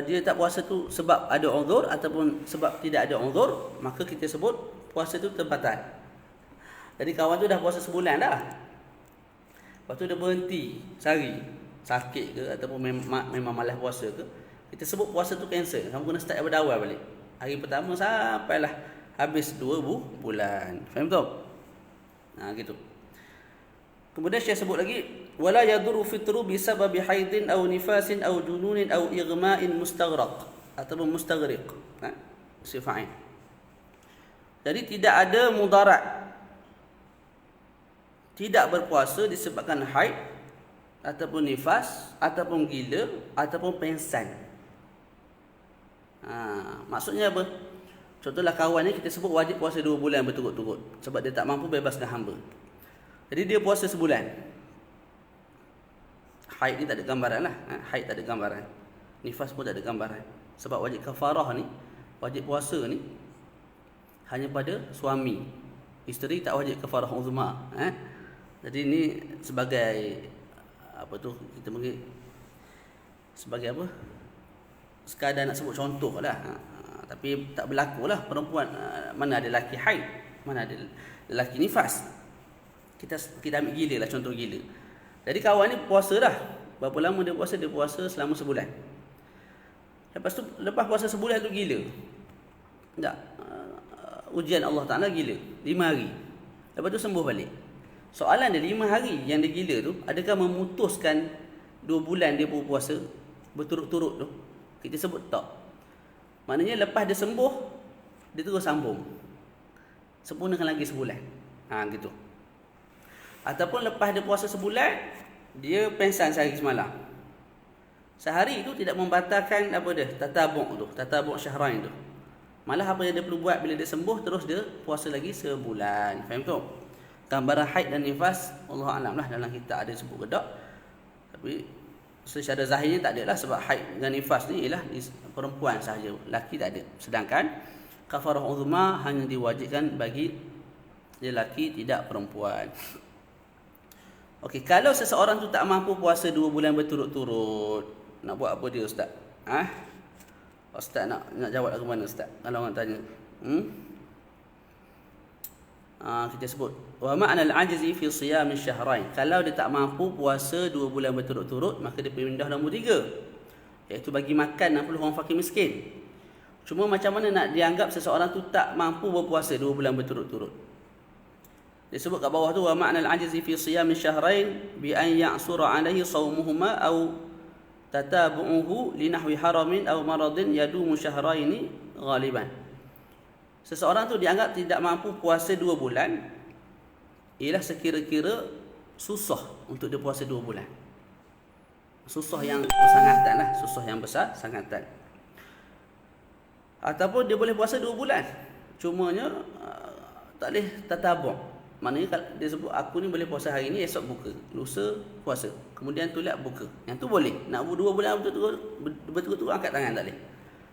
Dia tak puasa tu sebab ada uzur ataupun sebab tidak ada uzur, maka kita sebut puasa tu terbatal. Jadi kawan tu dah puasa sebulan dah. Lepas tu dia berhenti sehari, sakit ke ataupun memang malas puasa ke, kita sebut puasa tu cancel. Kamu kena start daripada awal balik. Hari pertama sampailah habis 2 bulan. Faham tak? Gitu. Kemudian Syekh sebut lagi, wala yadurru fitru bisababi haidin aw nifasin aw jununin aw ighma'in mustaghraq ataupun mustaghriq. Sifain. Jadi tidak ada mudarat, tidak berpuasa disebabkan haid ataupun nifas ataupun gila ataupun pengsan. Maksudnya apa? Contohlah kawan ni kita sebut wajib puasa 2 bulan berturut-turut sebab dia tak mampu bebaskan hamba. Jadi dia puasa sebulan. Haid ni tak ada gambaran lah. Haid tak ada gambaran. Nifas pun tak ada gambaran. Sebab wajib kafarah ni, wajib puasa ni hanya pada suami. Isteri tak wajib kafarah uzma. Jadi ni sebagai apa tu, kita panggil sebagai apa, sekadar nak sebut contoh lah. Tapi tak berlaku lah perempuan. Mana ada lelaki haid, mana ada lelaki nifas. Kita ambil gila lah, contoh gila. Jadi kawan ni puasa dah. Berapa lama dia puasa? Dia puasa selama sebulan. Lepas tu, lepas puasa sebulan tu gila. Tak? Ujian Allah Ta'ala gila 5 hari. Lepas tu sembuh balik. Soalan dia, 5 hari yang dia gila tu, adakah memutuskan 2 bulan dia berpuasa berturut-turut tu? Kita sebut tak. Maknanya lepas dia sembuh, dia terus sambung, sempurnakan lagi sebulan. Gitu. Ataupun lepas dia puasa sebulan, dia pengsan sehari semalam. Sehari itu tidak membatalkan apa dia, tatabuk' syahrain tu. Malah apa yang dia perlu buat bila dia sembuh, terus dia puasa lagi sebulan. Faham tu? Gambaran haid dan nifas, Allah Alam lah, dalam kitab ada sebut ke tak. Tapi secara zahirnya tak ada lah, sebab haid dan nifas ni ialah perempuan sahaja, lelaki tak ada. Sedangkan kafarah uzma hanya diwajibkan bagi lelaki, tidak perempuan. Okey, kalau seseorang tu tak mampu puasa 2 bulan berturut-turut, nak buat apa dia ustaz? Ustaz nak jawab ke mana Ustaz? Kalau orang tanya. Kita sebut wa ma'na al-'ajzi fi siyam ash-shahrain. Kalau dia tak mampu puasa 2 bulan berturut-turut, maka dia pindah nombor 3, iaitu bagi makan 60 orang fakir miskin. Cuma macam mana nak dianggap seseorang tu tak mampu berpuasa 2 bulan berturut-turut? Disebut kat bawah tu wa ma'na al-'ajzi fi siyam ash-shahrain bi an ya'sura 'alaihi shawmuhuma aw tatabu'uhu li nahwi haramin aw maradin yadumu shahraini ghaliban. Seseorang tu dianggap tidak mampu puasa 2 bulan ialah sekira-kira susah untuk dia puasa 2 bulan. Susah yang bersangatan lah, susah yang besar sangatan. Ataupun dia boleh puasa 2 bulan, cumanya tak boleh tatabu'. Maknanya dia sebut aku ni boleh puasa hari ni, esok buka, lusa puasa, kemudian tulak buka. Yang tu boleh. Nak 2 bulan betul-betul angkat tangan tak boleh.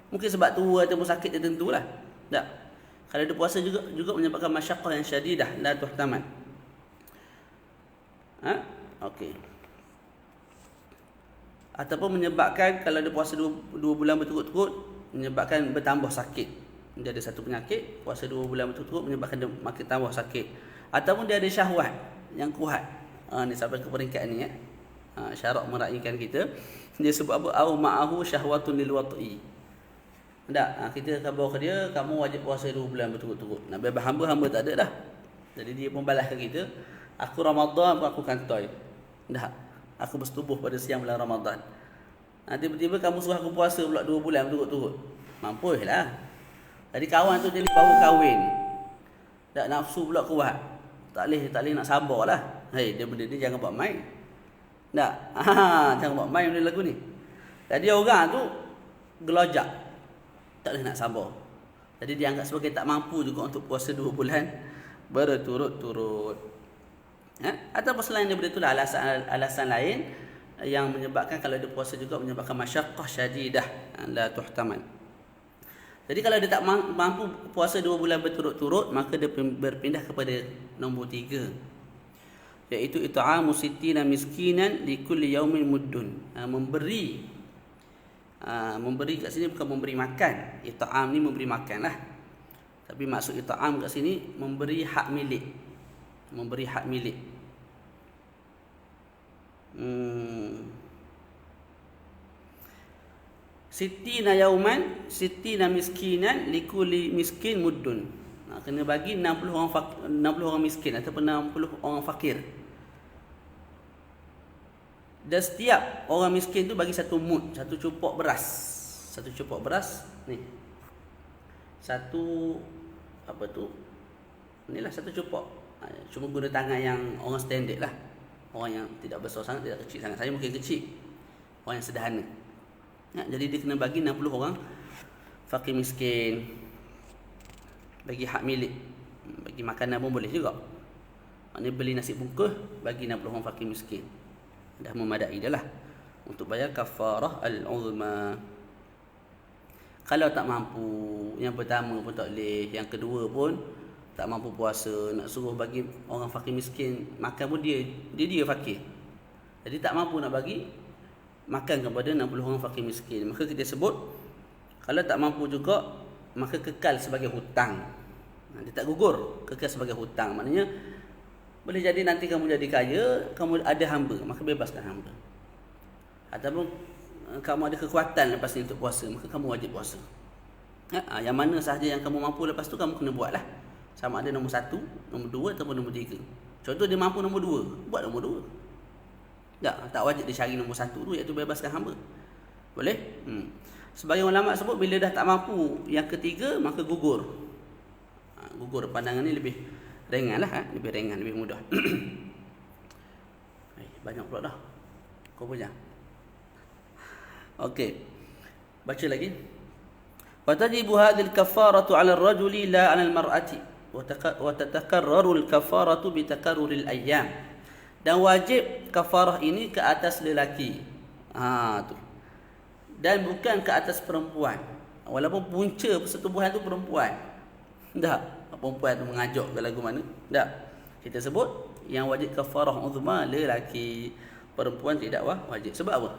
Mungkin sebab tua ataupun sakit tertentu lah. Tak. Kalau dia puasa juga menyebabkan masyaqqah yang syadidah, la tuhtaman. Okey. Ataupun menyebabkan kalau dia puasa 2 bulan berturut-turut menyebabkan bertambah sakit. Menjadi satu penyakit, puasa 2 bulan berturut-turut menyebabkan dia makin tambah sakit. Ataupun dia ada syahwat yang kuat. Ni sampai ke peringkat ni syarak meraihkan kita. Dia sebut apa? Au ma'ahu syahwatun lil wat'i. Tak, kita akan bawa ke dia, kamu wajib puasa 2 bulan berturut-turut. Nak bebas hamba tak ada dah. Jadi dia pun balas ke kita, aku Ramadan pun aku kantoi. Tak, aku bersetubuh pada siang bulan Ramadan. Tiba-tiba kamu suruh aku puasa pula 2 bulan berturut-turut. Mampu lah. Jadi kawan tu jadi baru kahwin. Tak, nafsu pula kuat. Tak boleh nak sabar lah. Dia benda ni jangan buat main. Tak, jangan buat main benda lagu ni. Jadi orang tu gelojak. Tak boleh nak sabar. Jadi dianggap sebagai tak mampu juga untuk puasa 2 bulan berturut-turut. Ataupun selain daripada itulah alasan lain yang menyebabkan kalau dia puasa juga menyebabkan masyaqqah syadidah la tuhtaman. Jadi kalau dia tak mampu puasa 2 bulan berturut-turut, maka dia berpindah kepada nombor 3, iaitu it'amu sittina miskinan li kulli yaumin muddun. Memberi kat sini bukan memberi makan. It'am ni memberi makan lah. Tapi maksud it'am kat sini memberi hak milik. Memberi hak milik. Sittina yauman, sittina miskinan likulli miskin muddun. Kena bagi 60 orang miskin ataupun 60 orang fakir. Dan setiap orang miskin tu bagi satu mud, satu cupok beras. Satu cupok beras ni. Satu apa tu? Inilah satu cupok. Cuma guna tangan yang orang standard lah. Orang yang tidak besar sangat, tidak kecil sangat. Saya mungkin kecil. Orang yang sederhana. Jadi dia kena bagi 60 orang fakir miskin. Bagi hak milik. Bagi makanan pun boleh juga. Maknanya beli nasi bungkus, bagi 60 orang fakir miskin. Dah memadai dah lah untuk bayar kafarah al-uzma. Kalau tak mampu, yang pertama pun tak boleh, yang kedua pun tak mampu puasa, nak suruh bagi orang fakir miskin makan pun dia fakir. Jadi tak mampu nak bagi makan kepada 60 orang fakir miskin. Maka kita sebut kalau tak mampu juga, maka kekal sebagai hutang. Dia tak gugur, kekal sebagai hutang. Maknanya boleh jadi nanti kamu jadi kaya, kamu ada hamba, maka bebaskan hamba. Ataupun kamu ada kekuatan lepas ni untuk puasa, maka kamu wajib puasa. Yang mana sahaja yang kamu mampu lepas tu kamu kena buat lah. Sama ada nombor 1, nombor 2 ataupun nombor 3. Contoh dia mampu nombor 2, buat nombor 2. Tak wajib dia cari nombor 1 tu, iaitu bebaskan hamba. Boleh? Sebagian ulama sebut bila dah tak mampu yang ketiga, maka gugur. Gugur, pandangan ni lebih ringan lah, lebih ringan, lebih mudah. Banyak pula dah. Kau punya. Okey. Baca lagi. Wa tajibu hadhihi al-kaffaratu 'ala ar-rajuli la 'ala al-mar'ati wa tatakarraru al-kaffaratu bi takarruri al-ayyam. Dan wajib kafarah ini ke atas lelaki. Tu. Dan bukan ke atas perempuan. Walaupun punca persetubuhan tu perempuan. Tak. Perempuan tu mengajak ke lagu mana? Tak. Kita sebut yang wajib kafarah uzma lelaki, perempuan tidak wajib. Sebab apa?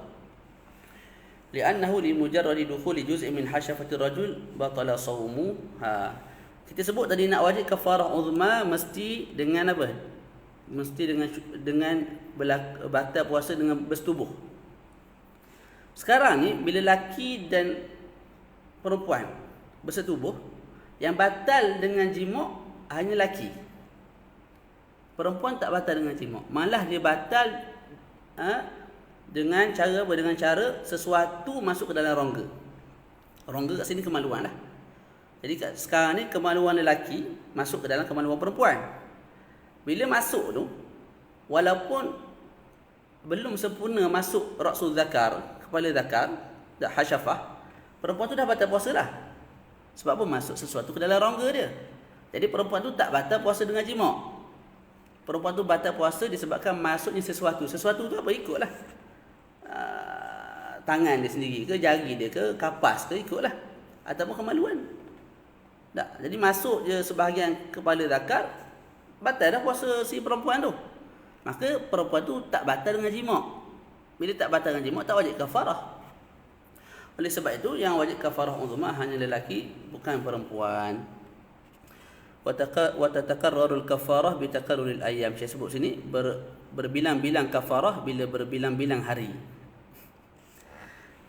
li'annahu li mujarradi dukhuli juz'in min hasyafati rajul batala shaumu. Kita sebut tadi nak wajib kafarah uzma mesti dengan apa? Mesti dengan batal puasa dengan bersetubuh. Sekarang ni bila laki dan perempuan bersetubuh, yang batal dengan jima' hanya laki. Perempuan tak batal dengan jima', malah dia batal dengan cara apa? Dengan cara sesuatu masuk ke dalam rongga. Rongga kat sini kemaluan lah. Jadi sekarang ni kemaluan lelaki masuk ke dalam kemaluan perempuan. Bila masuk tu, walaupun belum sempurna masuk ra'sul zakar, kepala zakar, dak hasyafah, perempuan tu dah batal puasa dah. Sebab apa? Masuk sesuatu ke dalam rongga dia. Jadi perempuan tu tak batal puasa dengan jima'. Perempuan tu batal puasa disebabkan masuknya sesuatu. Sesuatu tu apa? Ikutlah. Tangan dia sendiri ke, jari dia ke, kapas ke, ikutlah. Ataupun kemaluan. Tak. Jadi masuk je sebahagian kepala zakar, batal dah puasa si perempuan tu. Maka perempuan tu tak batal dengan jima'. Bila tak batal dengan jima', tak wajib kafarah. Oleh sebab itu, yang wajib kafarah uzma hanya lelaki, bukan perempuan. Wa tatakarrarul kafarah bi takarruril ayyam. Saya sebut sini berbilang-bilang kafarah bila berbilang-bilang hari.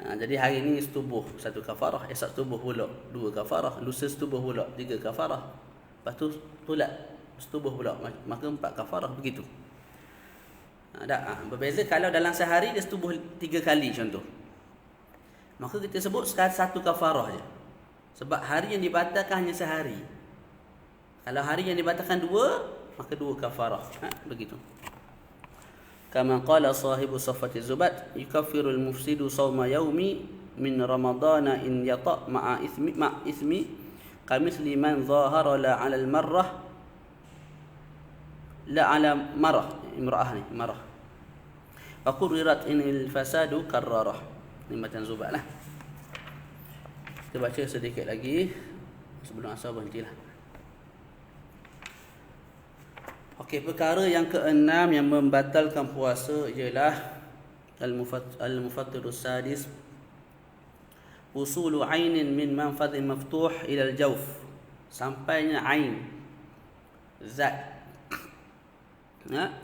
Jadi hari ini setubuh satu kafarah, esok setubuh pula dua kafarah, lusa setubuh pula tiga kafarah. Lepas tu tolak setubuh pula, maka 4 kafarah, begitu. Berbeza kalau dalam sehari dia setubuh 3 kali contoh. Maka kita sebut sekali satu kafarah je. Sebab hari yang dibatalkan hanya sehari. Kalau hari yang dibatalkan 2, maka 2 kafarah. Begitu. Kama qala sahibu Safati Zubat, yukaffirul mufsidu sawma yaumi min ramadana in yata' ma'a ismi kamithli man zahara la 'ala al-marrah la 'ala marah, imra'ah ni, marah. Wa qurrirat inil fasadu karrarah. Ni matan Zubat lah. Kita baca sedikit lagi sebelum asar berhentilah. Okey, perkara yang keenam yang membatalkan puasa ialah al-mufattirus sadis, usulu ainin min manfadhin maftuh ila al-jawf. Sampainya ain, zat,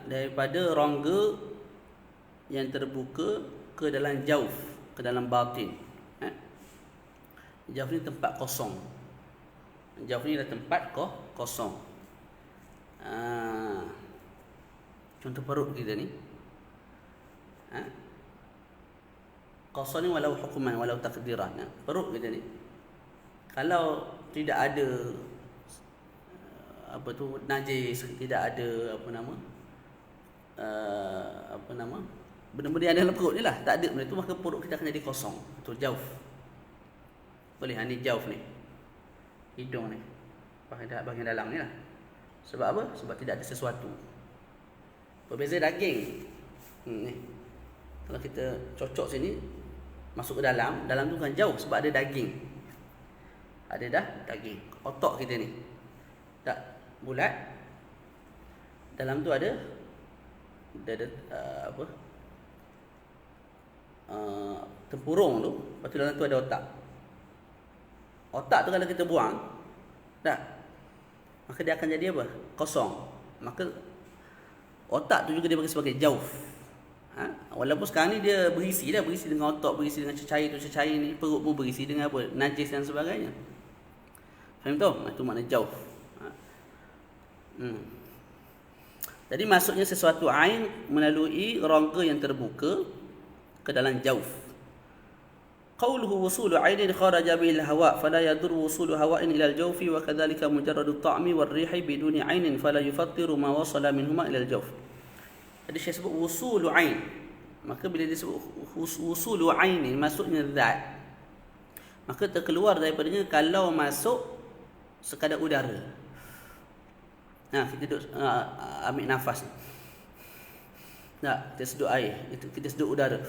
daripada rongga yang terbuka ke dalam jawf, ke dalam batin. Jawf ni tempat kosong. Jawf ni adalah tempat kosong. Contoh perut kita ni, kosong ni walau hukuman walau takdiran. Perut kita ni kalau tidak ada najis, tidak ada benda-benda yang ada dalam perut ni lah, tak ada benda tu, maka perut kita akan jadi kosong. Itu jawf. Boleh, ni jawf ni, hidung ni, bahagian dalam ni lah. Sebab apa? Sebab tidak ada sesuatu. Berbeza daging. Ni. Kalau kita cocok sini, masuk ke dalam tu kan jauh sebab ada daging. Ada dah daging. Otak kita ni tak bulat. Dalam tu ada tempurung tu. Lepas tu dalam tu ada otak. Otak tu kalau kita buang, tak, maka dia akan jadi apa? Kosong. Maka otak tu juga dia bagi sebagai jawf. Walaupun sekarang ni dia berisi dengan otak, berisi dengan cecair tu, cecair ni, perut pun berisi dengan apa? Najis dan sebagainya. Faham tu? Itu makna jawf. Jadi masuknya sesuatu ain melalui rongga yang terbuka ke dalam jawf. Qawluhu wusulu ainin kharaja bil hawa fala yadur wusulu hawa'in ila al-jawfi wa kadzalika mujarradu at-ta'mi war-rihi biduni ainin fala yufattiru ma wasala minhuma ila al-jawf. Jadi saya sebut wusulu ain. Maka bila disebut wusulu ainin, maksudnya zat, maka terkeluar daripadanya kalau masuk sekadar udara. Kita duduk ambil nafas. Kita sedut air, kita sedut udara.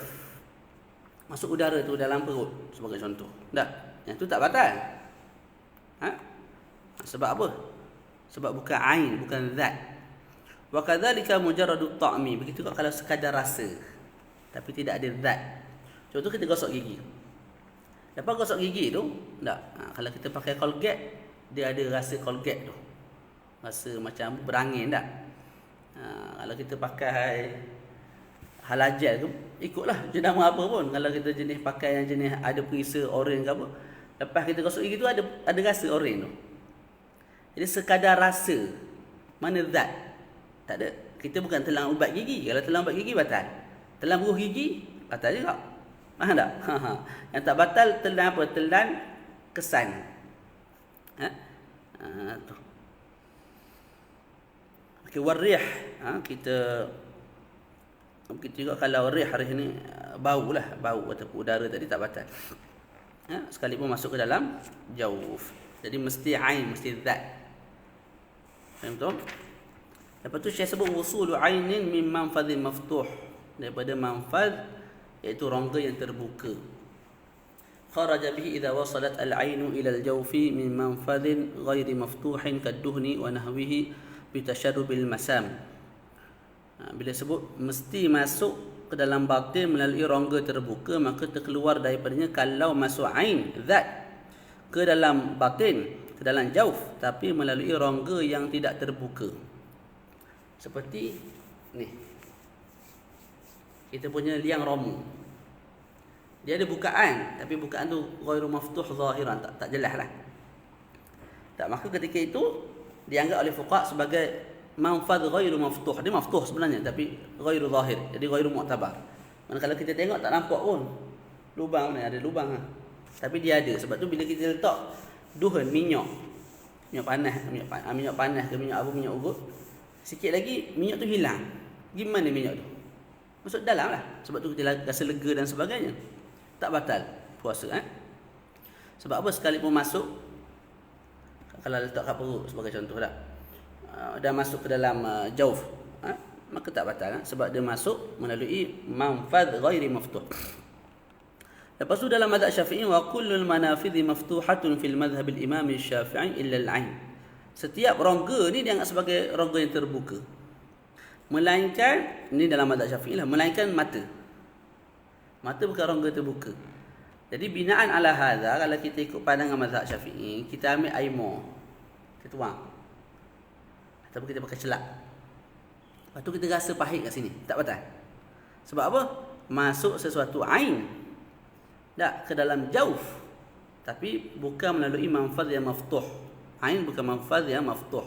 Masuk udara tu dalam perut sebagai contoh. Tak? Yang tu tak batal. Sebab apa? Sebab bukan ain, bukan zat. Wa kadzalika mujarradut ta'mi. Begitu juga kalau sekadar rasa tapi tidak ada zat. Contoh kita gosok gigi. Lepas gosok gigi tu, tak. Kalau kita pakai Colgate, dia ada rasa Colgate tu. Rasa macam berangin tak? Kalau kita pakai Halajal tu, ikutlah jenama apa pun. Kalau kita jenis pakai yang jenis ada perisa oren ke apa, lepas kita gosok gigi tu ada rasa oren tu. Jadi sekadar rasa, mana zat? Tak ada. Kita bukan telan ubat gigi. Kalau telan ubat gigi batal. Telan buruh gigi batal juga. Faham tak? Yang tak batal telan apa? Telan kesan. Tu. Okey, warrih. Kita juga kalau rih hari ni bau ataupun udara tadi tak batal. Sekalipun masuk ke dalam jauf. Jadi mesti ain, mesti zat. Faham tak? Lepas tu Syekh sebut wusulu ainin min manfadhin maftuh, daripada manfadh iaitu rongga yang terbuka. Kharaja bihi idza wasalat al-ainu ila al-jawfi min manfadhin ghairi maftuhin kadduhni wa nahwihi bi tasharrubil masam. Bila sebut mesti masuk ke dalam batin melalui rongga terbuka, maka terkeluar daripadanya kalau masuk ain zat ke dalam batin, ke dalam jauf, tapi melalui rongga yang tidak terbuka. Seperti ni, kita punya liang romu, dia ada bukaan, tapi bukaan tu ghairu maftuh zahiran, tak jelas lah. Tak, maka ketika itu dianggap oleh fuqaha sebagai manfadh ghairu maftuh. Dia maftuh sebenarnya tapi ghairu zahir, jadi ghairu mu'tabar. Mana kalau kita tengok tak nampak pun lubang ni, ada lubang tapi dia ada. Sebab tu bila kita letak duhan minyak panas ke minyak apa, minyak ugut, sikit lagi minyak tu hilang. Gimana minyak tu? Masuk dalam lah. Sebab tu kita rasa lega dan sebagainya. Tak batal puasa. Sebab apa? Sekalipun masuk, kalau letak kat perut sebagai contoh lah, dah masuk ke dalam jauf, maka tak batal. Sebab dia masuk melalui manfadh ghairi maftuh. Lepas tu dalam mazhab Syafi'i, wa kullul manafidhi maftuhatun fil madhhab al-imam Syafi'i illa al-ain. Setiap rongga ni dianggap sebagai rongga yang terbuka, melainkan, ni dalam mazhab Syafi'i lah, melainkan mata. Mata bukan rongga terbuka. Jadi binaan ala hadza, kalau kita ikut pandangan mazhab Syafi'i, kita ambil air mor, kita tuang, ataupun kita pakai celak. Lepas tu kita rasa pahit kat sini, tak batal. Sebab apa? Masuk sesuatu ain tak ke dalam jauf, tapi bukan melalui manfadh yang maftuh. Ain bukan manfadh yang maftuh.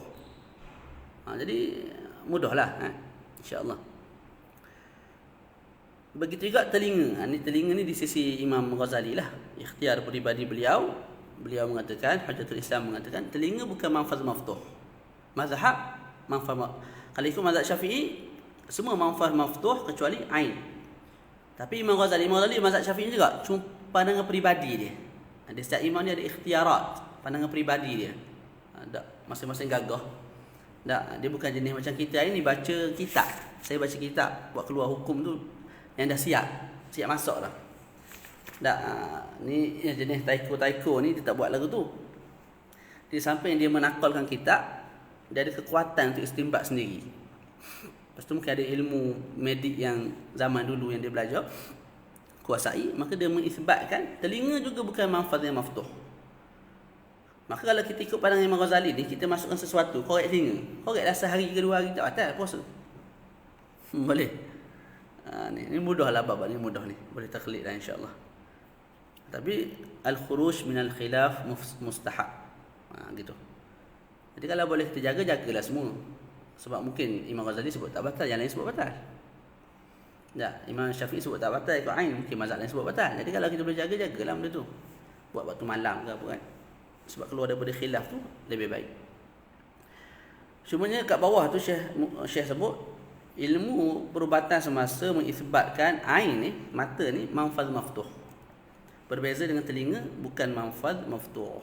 Jadi mudahlah, insya-Allah. Begitu juga telinga. Telinga ni di sisi Imam Ghazali lah, ikhtiar peribadi beliau. Beliau mengatakan, Hujjatul Islam mengatakan, telinga bukan manfadh maftuh. Mazhab manfadh. Kalau ikut mazhab Syafi'i, semua manfadh maftuh kecuali ain. Tapi Imam Ghazali mazhab Syafi'i juga, cuma pandangan peribadi dia. Dia setiap imam ni ada ikhtiarat, pandangan peribadi dia. Tak, masing-masing gagah. Tak, dia bukan jenis macam kita hari ni baca kitab. Saya baca kitab buat keluar hukum tu yang dah siap masuk lah. Tak, ni yang jenis taiko ni dia tak buat lagu tu. Di samping dia menakalkan kitab, dia ada kekuatan untuk istinbat sendiri. Lepas tu mungkin ada ilmu medik yang zaman dulu yang dia belajar kuasai, maka dia mengisbatkan telinga juga bukan manfadh yang maftuh. Maka kalau kita ikut pandangan Imam Ghazali ni, kita masukkan sesuatu, korek telinga, korek dah sehari ke 2 hari tak batal puasa. Boleh. Ni mudah lah bab ni, mudah ni. Boleh taklid lah insya-Allah. Tapi al-khuruj min al-khilaf mustahab. Gitu. Jadi kalau boleh kita jagalah semua. Sebab mungkin Imam Ghazali sebut tak batal, yang lain sebut batal. Tak, Imam Syafi'i sebut tak batal ikut ain, mungkin mazhab lain sebut batal. Jadi kalau kita boleh jagalah benda tu. Buat waktu malam ke apa kan. Sebab keluar daripada khilaf tu lebih baik. Cumanya kat bawah tu Syekh sebut ilmu perubatan semasa mengisbatkan ain ni, mata ni manfadh maftuh. Berbeza dengan telinga, bukan manfadh maftuh.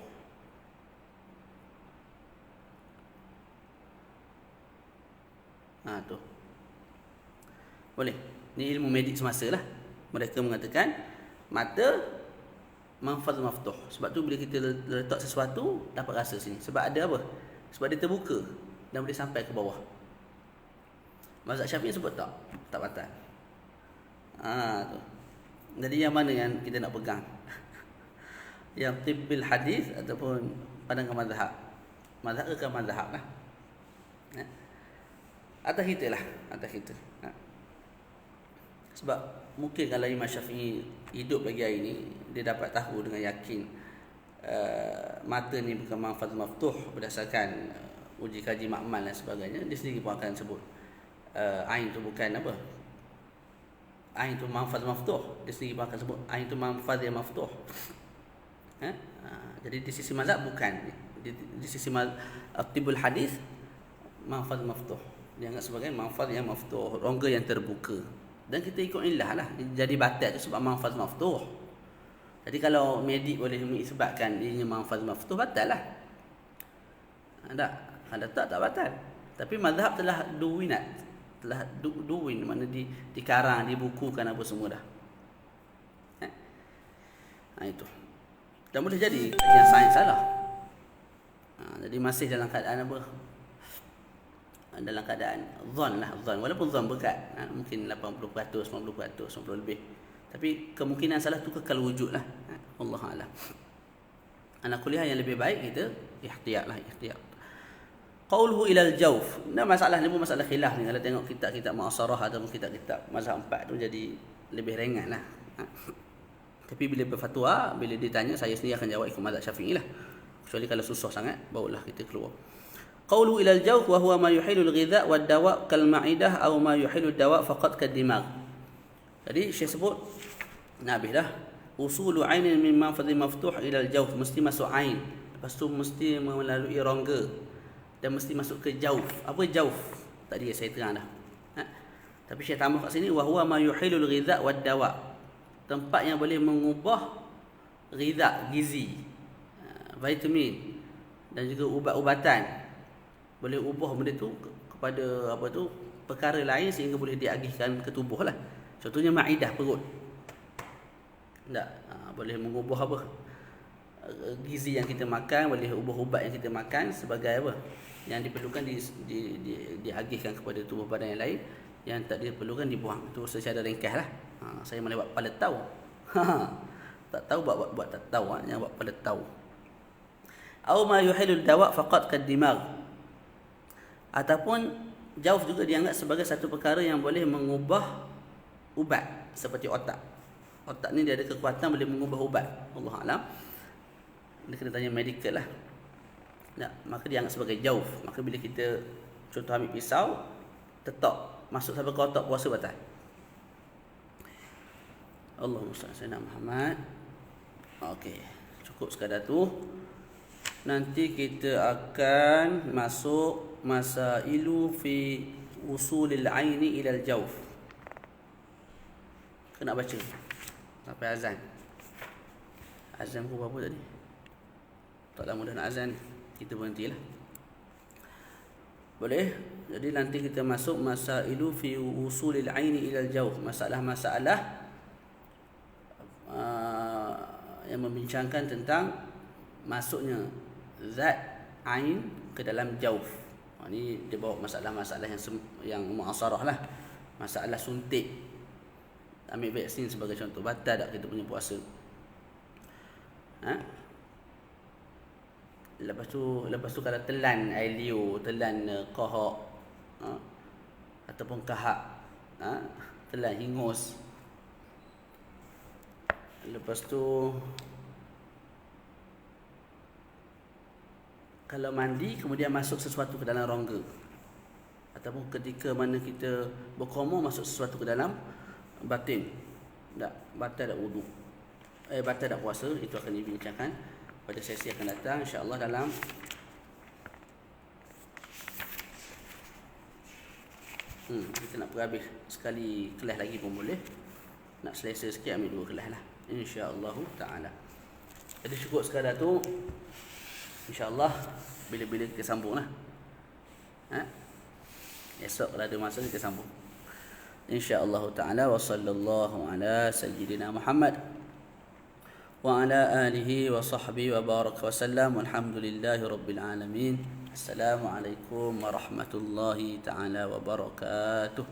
Tu. Boleh. Ni ilmu medik semasa lah. Mereka mengatakan mata manfadh maftuh. Sebab tu bila kita letak sesuatu, dapat rasa sini. Sebab ada apa? Sebab dia terbuka dan boleh sampai ke bawah. Mazhab Syafi'i sebut tak? Tak batal. Tu. Jadi yang mana yang kita nak pegang? Yang tibbil hadis ataupun pandangan mazhab. Mazhab ke mazhab lah. Atas kita lah, atas kita. Sebab mungkin kalau Imam Syafi'i hidup lagi hari ni, dia dapat tahu dengan yakin mata ni bukan manfaz maftuh berdasarkan uji kaji makmal dan sebagainya, dia sendiri pun akan sebut ain tu bukan apa, ain tu manfaz maftuh, dia sendiri pun akan sebut ain tu manfaz yang maftuh. Jadi di sisi mazhab bukan, di sisi tibul hadis manfaz maftuh, dia anggap sebagai manfaz yang maftuh, rongga yang terbuka, dan kita ikut illah lah, jadi batal tu sebab manfaz maftuh. Jadi kalau medik boleh mengisbatkan dia manfaz maftuh, batal lah. Tak, ada tak batal. Tapi mazhab telah duwinat, telah duwin, makna dikarang, dibukukan apa semua dah. Itu. Dan boleh jadi kajian sains salah. Jadi masih dalam keadaan apa? Dalam keadaan zon lah, zon. Walaupun zon berat, mungkin 80%, 90%, 90 lebih. Tapi kemungkinan salah tu kekal wujud lah. Allah Alam. Anak kuliah yang lebih baik kita ihtiyat lah, ihtiyat. Qauluhu ilal jawf. Nah, masalah ni pun masalah khilaf ni. Kalau tengok kitab-kitab mu'asarah atau kitab-kitab mazhab 4 tu jadi lebih ringan lah. Tapi bila berfatwa, bila ditanya, saya sendiri akan jawab ikut mazhab Syafi'i lah. Kecuali kalau susah sangat, barulah kita keluar. Qauluhu ilal jawf wa huwa ma yuhilu al-ghidha' wad-dawa' kal ma'idah aw ma yuhilu ad-dawa' faqat kad-dimagh. Jadi Syekh sebut habis dah. Usulu ainin min manfadhi maftuh ila al-jawf, mesti masuk ain. Lepas tu mesti melalui rongga dan mesti masuk ke jawf. Apa jawf? Tadi saya terang dah. Tapi Syekh tambah kat sini wa huwa ma yuhilu al-ghidha' wad-dawa'. Tempat yang boleh mengubah ghidha', gizi, vitamin dan juga ubat-ubatan. Boleh ubah benda tu kepada apa tu, perkara lain sehingga boleh diagihkan ke tubuh lah. Contohnya ma'idah, perut. Tak, boleh mengubah apa, gizi yang kita makan, boleh ubah ubat yang kita makan sebagai apa yang diperlukan diagihkan kepada tubuh badan yang lain, yang tak diperlukan dibuang. Itu secara ringkas lah. Saya malah buat pada tahu. Tak tahu buat tak tahu, yang buat pada tahu. Aw ma yuhilul dawa' faqat kad-dimagh. Ataupun jawf juga dianggap sebagai satu perkara yang boleh mengubah ubat, seperti otak. Otak ni dia ada kekuatan boleh mengubah ubat. Allah Alam. Dia kena tanya medical lah. Tak, maka dianggap sebagai jawf. Maka bila kita contoh ambil pisau, tetok masuk sampai ke otak, puasa batal. Allahumma salli ala Muhammad. Okey, cukup sekadar tu. Nanti kita akan masuk masailu fi usulil aini ila al-jawf. Kena baca sampai azan. Azan pukul berapa tadi? Tak lama dah nak azan. Kita berhentilah. Boleh? Jadi nanti kita masuk masailu fi usulil aini ila al-jawf. Masalah-masalah yang membincangkan tentang masuknya zat ain ke dalam jawf. Ini dia bawa masalah-masalah yang mu'asarah lah. Masalah suntik, ambil vaksin sebagai contoh, batal tak kita punya puasa? Lepas tu kalau telan air liur, telan kohok, ataupun kahak, telan hingus. Lepas tu kalau mandi kemudian masuk sesuatu ke dalam rongga, ataupun ketika mana kita berkhumur masuk sesuatu ke dalam batin, tak batal tak wudu, batal tak puasa. Itu akan dibincangkan pada sesi akan datang insya-Allah dalam kita nak habis sekali kelas lagi pun boleh. Nak selesa sikit ambil 2 kelas lah insya-Allah taala. Jadi cukup sekadar tu. InsyaAllah bila-bila kita sambung lah. Esok kalau ada masa kita sambung. InsyaAllah ta'ala. Wa sallallahu ala sayyidina Muhammad wa ala alihi wa sahbihi wa baraka wa sallam. Walhamdulillahi rabbil alamin. Assalamualaikum warahmatullahi ta'ala wabarakatuh.